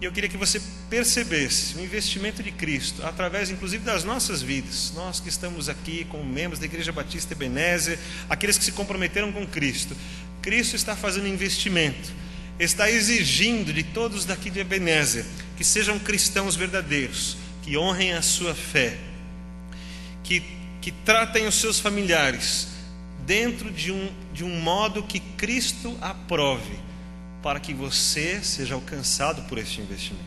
E eu queria que você percebesse o investimento de Cristo, através inclusive das nossas vidas. Nós que estamos aqui como membros da Igreja Batista Ebenezer, aqueles que se comprometeram com Cristo. Cristo está fazendo investimento, está exigindo de todos daqui de Ebenezer que sejam cristãos verdadeiros, que honrem a sua fé, que tratem os seus familiares dentro de um modo que Cristo aprove, para que você seja alcançado por este investimento.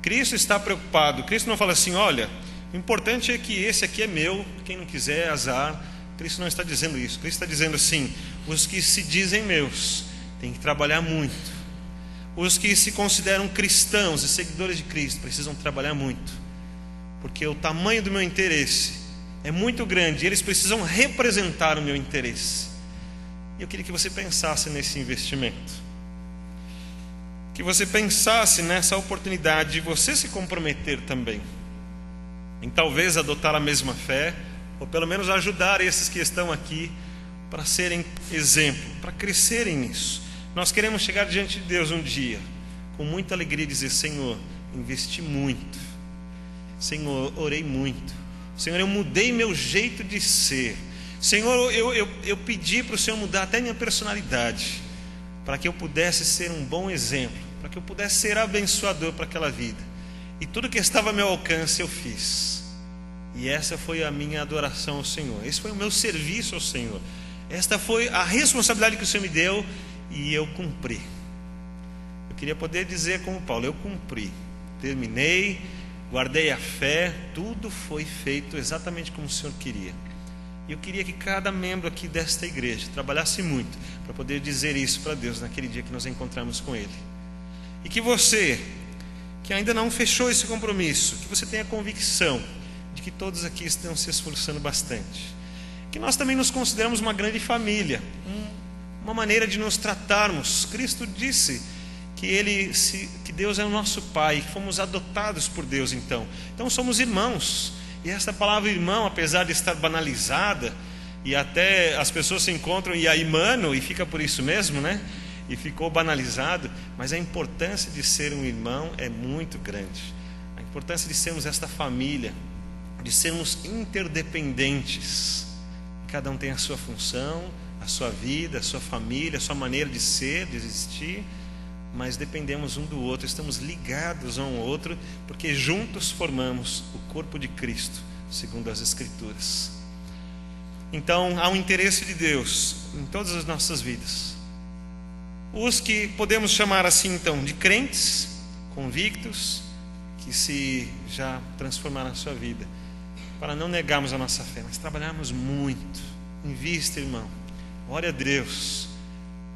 Cristo está preocupado. Cristo não fala assim, olha, o importante é que esse aqui é meu, quem não quiser, azar. Cristo não está dizendo isso. Cristo está dizendo assim, os que se dizem meus têm que trabalhar muito. Os que se consideram cristãos e seguidores de Cristo precisam trabalhar muito, porque o tamanho do meu interesse é muito grande, eles precisam representar o meu interesse. E eu queria que você pensasse nesse investimento, que você pensasse nessa oportunidade de você se comprometer também, em talvez adotar a mesma fé, ou pelo menos ajudar esses que estão aqui para serem exemplo, para crescerem nisso. Nós queremos chegar diante de Deus um dia com muita alegria e dizer, Senhor, investi muito, Senhor, orei muito, Senhor, eu mudei meu jeito de ser, Senhor, eu pedi para o Senhor mudar até minha personalidade, para que eu pudesse ser um bom exemplo, para que eu pudesse ser abençoador para aquela vida. E tudo que estava ao meu alcance eu fiz. E essa foi a minha adoração ao Senhor. Esse foi o meu serviço ao Senhor. Esta foi a responsabilidade que o Senhor me deu e eu cumpri. Eu queria poder dizer como Paulo, eu cumpri, terminei, guardei a fé, tudo foi feito exatamente como o Senhor queria. E eu queria que cada membro aqui desta igreja trabalhasse muito para poder dizer isso para Deus naquele dia que nos encontrarmos com Ele. E que você, que ainda não fechou esse compromisso, que você tenha convicção de que todos aqui estão se esforçando bastante. Que nós também nos consideramos uma grande família, uma maneira de nos tratarmos. Cristo disse que Deus é o nosso Pai, que fomos adotados por Deus então somos irmãos. E essa palavra irmão, apesar de estar banalizada, e até as pessoas se encontram e aí mano, e fica por isso mesmo, né? E ficou banalizado, mas a importância de ser um irmão é muito grande. A importância de sermos esta família, de sermos interdependentes. Cada um tem a sua função, a sua vida, a sua família, a sua maneira de ser, de existir, mas dependemos um do outro, estamos ligados um ao outro, porque juntos formamos o corpo de Cristo, segundo as Escrituras. Então, há um interesse de Deus em todas as nossas vidas. Os que podemos chamar assim, então, de crentes, convictos, que se já transformaram a sua vida, para não negarmos a nossa fé, mas trabalharmos muito. Invista, irmão, ore a Deus,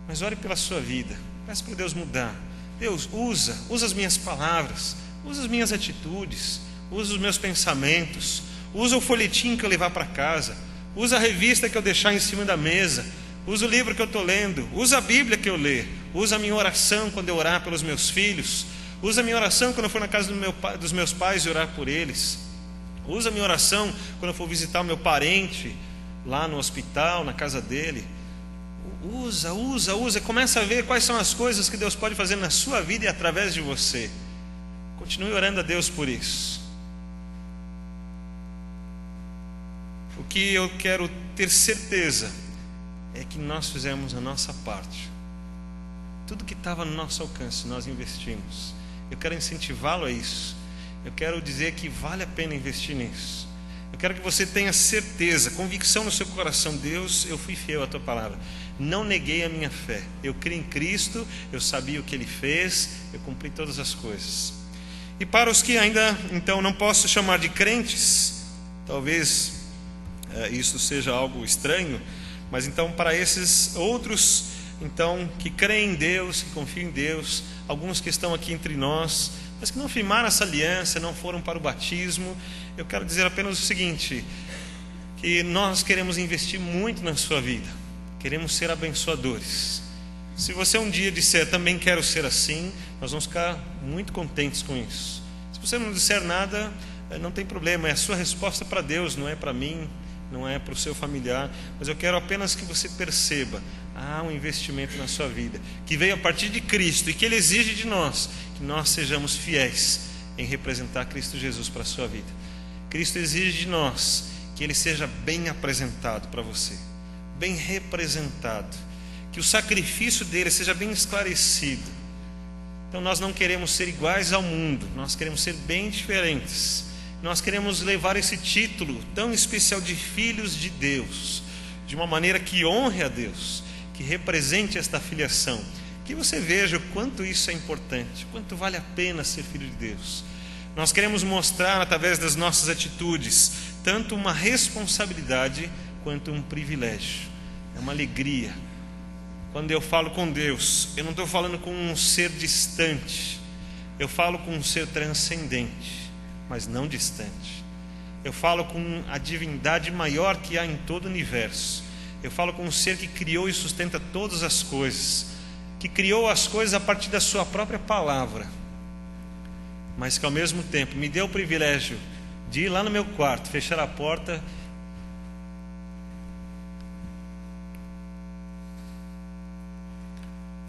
mas ore pela sua vida. Peça para Deus mudar. Deus, usa as minhas palavras, usa as minhas atitudes, usa os meus pensamentos, usa o folhetim que eu levar para casa, usa a revista que eu deixar em cima da mesa, usa o livro que eu estou lendo, usa a Bíblia que eu ler, usa a minha oração quando eu orar pelos meus filhos, usa a minha oração quando eu for na casa dos meus pais e orar por eles, usa a minha oração quando eu for visitar o meu parente lá no hospital, na casa dele. Usa, começa a ver quais são as coisas que Deus pode fazer na sua vida e através de você. Continue orando a Deus por isso. O que eu quero ter certeza é que nós fizemos a nossa parte. Tudo que estava no nosso alcance nós investimos. Eu quero incentivá-lo a isso. Eu quero dizer que vale a pena investir nisso. Eu quero que você tenha certeza, convicção no seu coração. Deus, eu fui fiel à tua palavra, não neguei a minha fé, eu criei em Cristo, eu sabia o que Ele fez, eu cumpri todas as coisas. E para os que ainda então não posso chamar de crentes, talvez isso seja algo estranho, mas então para esses outros então que creem em Deus, que confiam em Deus, alguns que estão aqui entre nós, mas que não firmaram essa aliança, não foram para o batismo, eu quero dizer apenas o seguinte, que nós queremos investir muito na sua vida, queremos ser abençoadores. Se você um dia disser, também quero ser assim, nós vamos ficar muito contentes com isso. Se você não disser nada, não tem problema, é a sua resposta para Deus, não é para mim, não é para o seu familiar. Mas eu quero apenas que você perceba, há um investimento na sua vida, que veio a partir de Cristo, e que Ele exige de nós, que nós sejamos fiéis em representar Cristo Jesus para a sua vida. Cristo exige de nós que Ele seja bem apresentado para você, bem representado, que o sacrifício dele seja bem esclarecido. Então nós não queremos ser iguais ao mundo, nós queremos ser bem diferentes. Nós queremos levar esse título tão especial de filhos de Deus, de uma maneira que honre a Deus, que represente esta filiação, que você veja o quanto isso é importante, o quanto vale a pena ser filho de Deus. Nós queremos mostrar através das nossas atitudes tanto uma responsabilidade quanto um privilégio, é uma alegria. Quando eu falo com Deus, eu não estou falando com um ser distante, eu falo com um ser transcendente, mas não distante. Eu falo com a divindade maior que há em todo o universo. Eu falo com um ser que criou e sustenta todas as coisas, que criou as coisas a partir da sua própria palavra, mas que ao mesmo tempo me deu o privilégio de ir lá no meu quarto, fechar a porta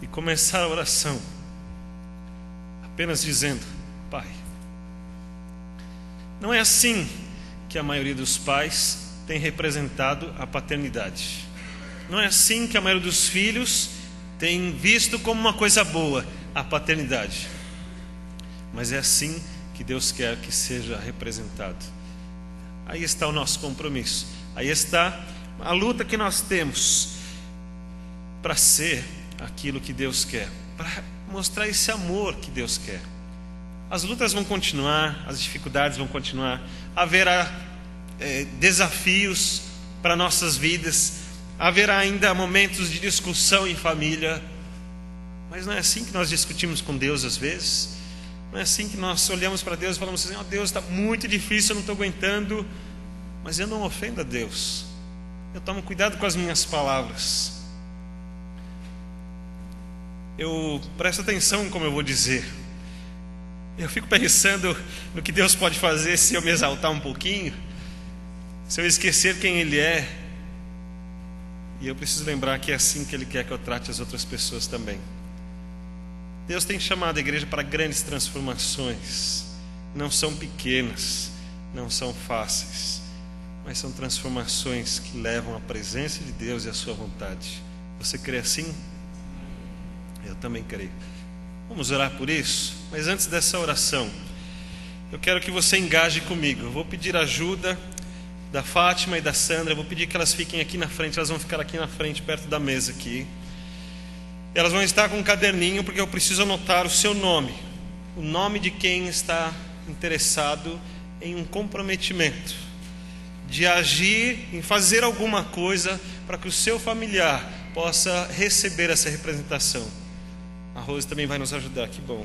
e começar a oração apenas dizendo: Pai. Não é assim que a maioria dos pais tem representado a paternidade. Não é assim que a maioria dos filhos tem visto como uma coisa boa a paternidade. Mas é assim que Deus quer que seja representado. Aí está o nosso compromisso. Aí está a luta que nós temos para ser aquilo que Deus quer, para mostrar esse amor que Deus quer. As lutas vão continuar, as dificuldades vão continuar, haverá desafios para nossas vidas, haverá ainda momentos de discussão em família, mas não é assim que nós discutimos com Deus às vezes. Não é assim que nós olhamos para Deus e falamos assim: Deus, está muito difícil, eu não estou aguentando. Mas eu não ofendo a Deus, eu tomo cuidado com as minhas palavras, eu presto atenção em como eu vou dizer. Eu fico pensando no que Deus pode fazer se eu me exaltar um pouquinho, se eu esquecer quem Ele é. E eu preciso lembrar que é assim que Ele quer que eu trate as outras pessoas também. Deus tem chamado a igreja para grandes transformações. Não são pequenas, não são fáceis, mas são transformações que levam à presença de Deus e à sua vontade. Você crê assim? Eu também creio. Vamos orar por isso? Mas antes dessa oração, eu quero que você engaje comigo. Eu vou pedir ajuda da Fátima e da Sandra. Eu vou pedir que elas fiquem aqui na frente. Elas vão ficar aqui na frente, perto da mesa aqui. Elas vão estar com um caderninho, porque eu preciso anotar o seu nome, o nome de quem está interessado em um comprometimento, de agir, em fazer alguma coisa para que o seu familiar possa receber essa representação. A Rose também vai nos ajudar, que bom.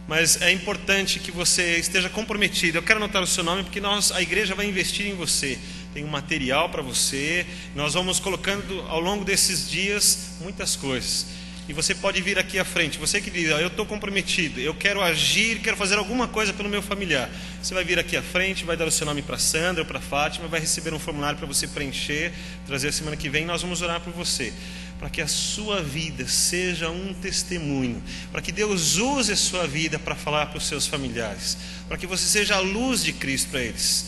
Mas é importante que você esteja comprometido. Eu quero anotar o seu nome porque a igreja vai investir em você. Tem um material para você. Nós vamos colocando ao longo desses dias muitas coisas. E você pode vir aqui à frente. Você que diz: eu estou comprometido, eu quero agir, quero fazer alguma coisa pelo meu familiar. Você vai vir aqui à frente, vai dar o seu nome para Sandra ou para Fátima, vai receber um formulário para você preencher, trazer a semana que vem. Nós vamos orar por você, para que a sua vida seja um testemunho, para que Deus use a sua vida para falar para os seus familiares, para que você seja a luz de Cristo para eles.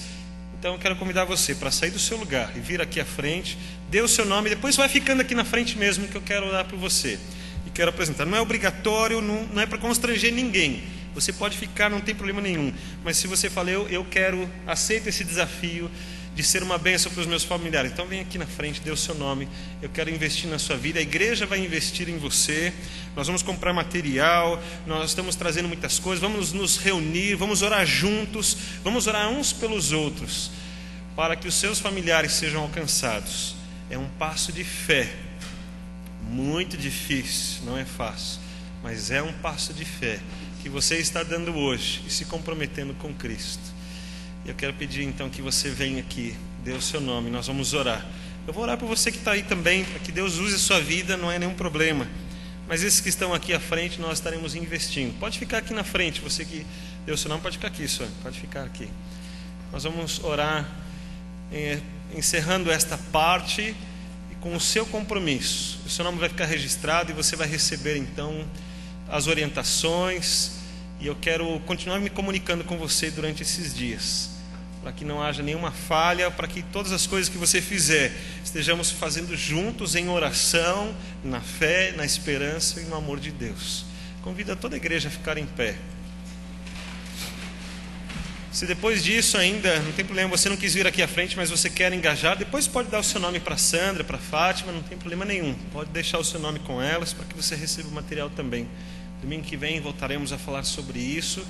Então eu quero convidar você para sair do seu lugar e vir aqui à frente, dê o seu nome, depois vai ficando aqui na frente mesmo, que eu quero orar por você e quero apresentar. Não é obrigatório, não é para constranger ninguém. Você pode ficar, não tem problema nenhum. Mas se você fala: eu quero, aceito esse desafio de ser uma bênção para os meus familiares, então vem aqui na frente, dê o seu nome. Eu quero investir na sua vida, a igreja vai investir em você. Nós vamos comprar material, nós estamos trazendo muitas coisas, vamos nos reunir, vamos orar juntos, vamos orar uns pelos outros, para que os seus familiares sejam alcançados. É um passo de fé, muito difícil, não é fácil, mas é um passo de fé que você está dando hoje e se comprometendo com Cristo. Eu quero pedir então que você venha aqui, dê o seu nome, nós vamos orar. Eu vou orar por você que está aí também, para que Deus use a sua vida, não é nenhum problema. Mas esses que estão aqui à frente, nós estaremos investindo. Pode ficar aqui na frente, você que deu o seu nome, pode ficar aqui, senhor. Pode ficar aqui. Nós vamos orar, encerrando esta parte, e com o seu compromisso. O seu nome vai ficar registrado e você vai receber então as orientações. E eu quero continuar me comunicando com você durante esses dias, para que não haja nenhuma falha, para que todas as coisas que você fizer, estejamos fazendo juntos em oração, na fé, na esperança e no amor de Deus. Convido a toda a igreja a ficar em pé. Se depois disso ainda, não tem problema, você não quis vir aqui à frente, mas você quer engajar, depois pode dar o seu nome para Sandra, para Fátima, não tem problema nenhum. Pode deixar o seu nome com elas, para que você receba o material também. Domingo que vem voltaremos a falar sobre isso.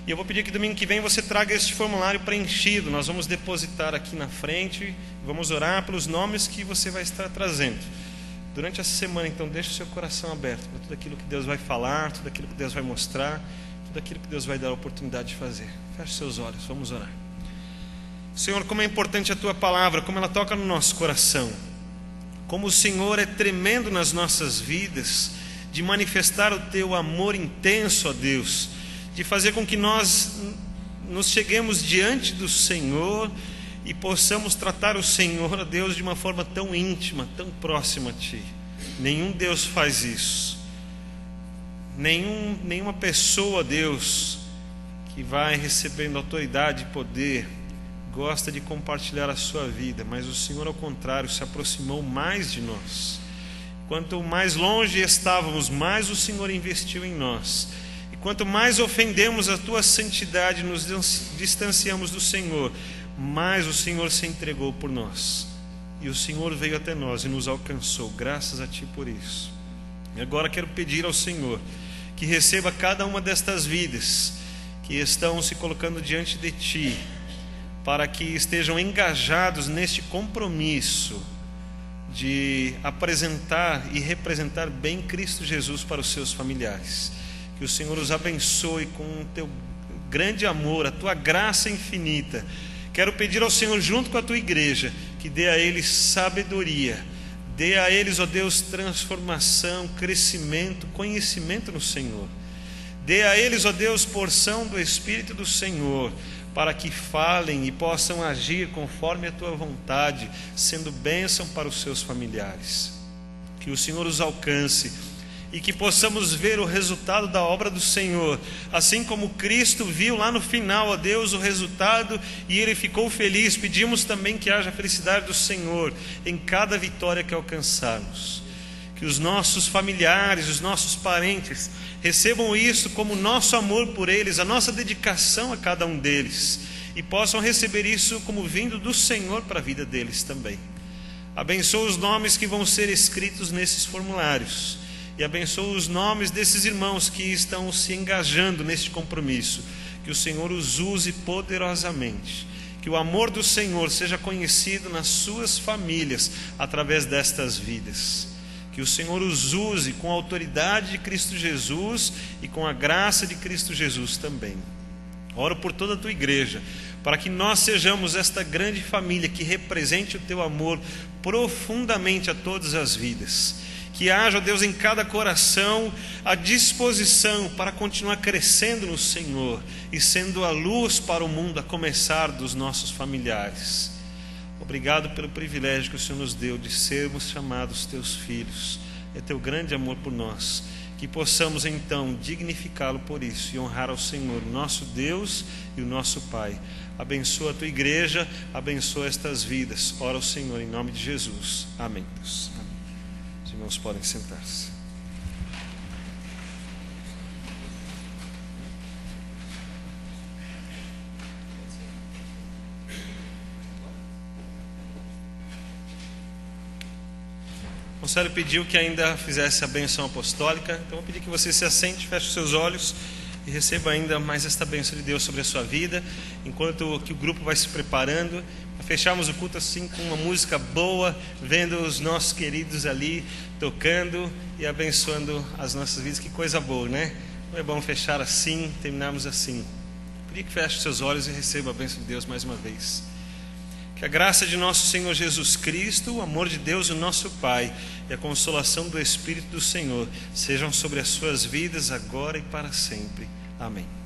E eu vou pedir que domingo que vem você traga este formulário preenchido. Nós vamos depositar aqui na frente. Vamos orar pelos nomes que você vai estar trazendo. Durante essa semana, então, deixe o seu coração aberto para tudo aquilo que Deus vai falar, tudo aquilo que Deus vai mostrar, tudo aquilo que Deus vai dar a oportunidade de fazer. Feche seus olhos, vamos orar. Senhor, como é importante a Tua palavra, como ela toca no nosso coração. Como o Senhor é tremendo nas nossas vidas, de manifestar o Teu amor intenso, ó Deus, de fazer com que nós nos cheguemos diante do Senhor e possamos tratar o Senhor, ó Deus, de uma forma tão íntima, tão próxima a Ti. Nenhum Deus faz isso. Nenhuma pessoa, Deus, que vai recebendo autoridade e poder, gosta de compartilhar a sua vida, mas o Senhor, ao contrário, se aproximou mais de nós. Quanto mais longe estávamos, mais o Senhor investiu em nós. E quanto mais ofendemos a Tua santidade, nos distanciamos do Senhor, mais o Senhor se entregou por nós. E o Senhor veio até nós e nos alcançou. Graças a Ti por isso. E agora quero pedir ao Senhor que receba cada uma destas vidas que estão se colocando diante de Ti, para que estejam engajados neste compromisso de apresentar e representar bem Cristo Jesus para os seus familiares. Que o Senhor os abençoe com o Teu grande amor, a Tua graça infinita. Quero pedir ao Senhor, junto com a Tua igreja, que dê a eles sabedoria, dê a eles, ó Deus, transformação, crescimento, conhecimento no Senhor. Dê a eles, ó Deus, porção do Espírito do Senhor, para que falem e possam agir conforme a Tua vontade, sendo bênção para os seus familiares. Que o Senhor os alcance e que possamos ver o resultado da obra do Senhor, assim como Cristo viu lá no final, ó Deus, o resultado e Ele ficou feliz. Pedimos também que haja felicidade do Senhor em cada vitória que alcançarmos. Que os nossos familiares, os nossos parentes recebam isso como nosso amor por eles, a nossa dedicação a cada um deles, e possam receber isso como vindo do Senhor para a vida deles também. Abençoa os nomes que vão ser escritos nesses formulários, e abençoa os nomes desses irmãos que estão se engajando neste compromisso. Que o Senhor os use poderosamente, que o amor do Senhor seja conhecido nas suas famílias através destas vidas. Que o Senhor os use com a autoridade de Cristo Jesus e com a graça de Cristo Jesus também. Oro por toda a Tua igreja, para que nós sejamos esta grande família que represente o Teu amor profundamente a todas as vidas. Que haja, ó Deus, em cada coração a disposição para continuar crescendo no Senhor e sendo a luz para o mundo, a começar dos nossos familiares. Obrigado pelo privilégio que o Senhor nos deu de sermos chamados Teus filhos. É Teu grande amor por nós. Que possamos então dignificá-lo por isso e honrar ao Senhor, nosso Deus e o nosso Pai. Abençoa a Tua igreja, abençoa estas vidas. Ora ao Senhor em nome de Jesus. Amém, Deus. Amém. Os irmãos podem sentar-se. O Conselho pediu que ainda fizesse a bênção apostólica, então eu vou pedir que você se assente, feche os seus olhos e receba ainda mais esta bênção de Deus sobre a sua vida, enquanto que o grupo vai se preparando. Fechamos o culto assim com uma música boa, vendo os nossos queridos ali tocando e abençoando as nossas vidas. Que coisa boa, né? Não é bom fechar assim, terminarmos assim. Eu pedi que feche os seus olhos e receba a bênção de Deus mais uma vez. Que a graça de nosso Senhor Jesus Cristo, o amor de Deus, o nosso Pai, e a consolação do Espírito do Senhor sejam sobre as suas vidas agora e para sempre. Amém.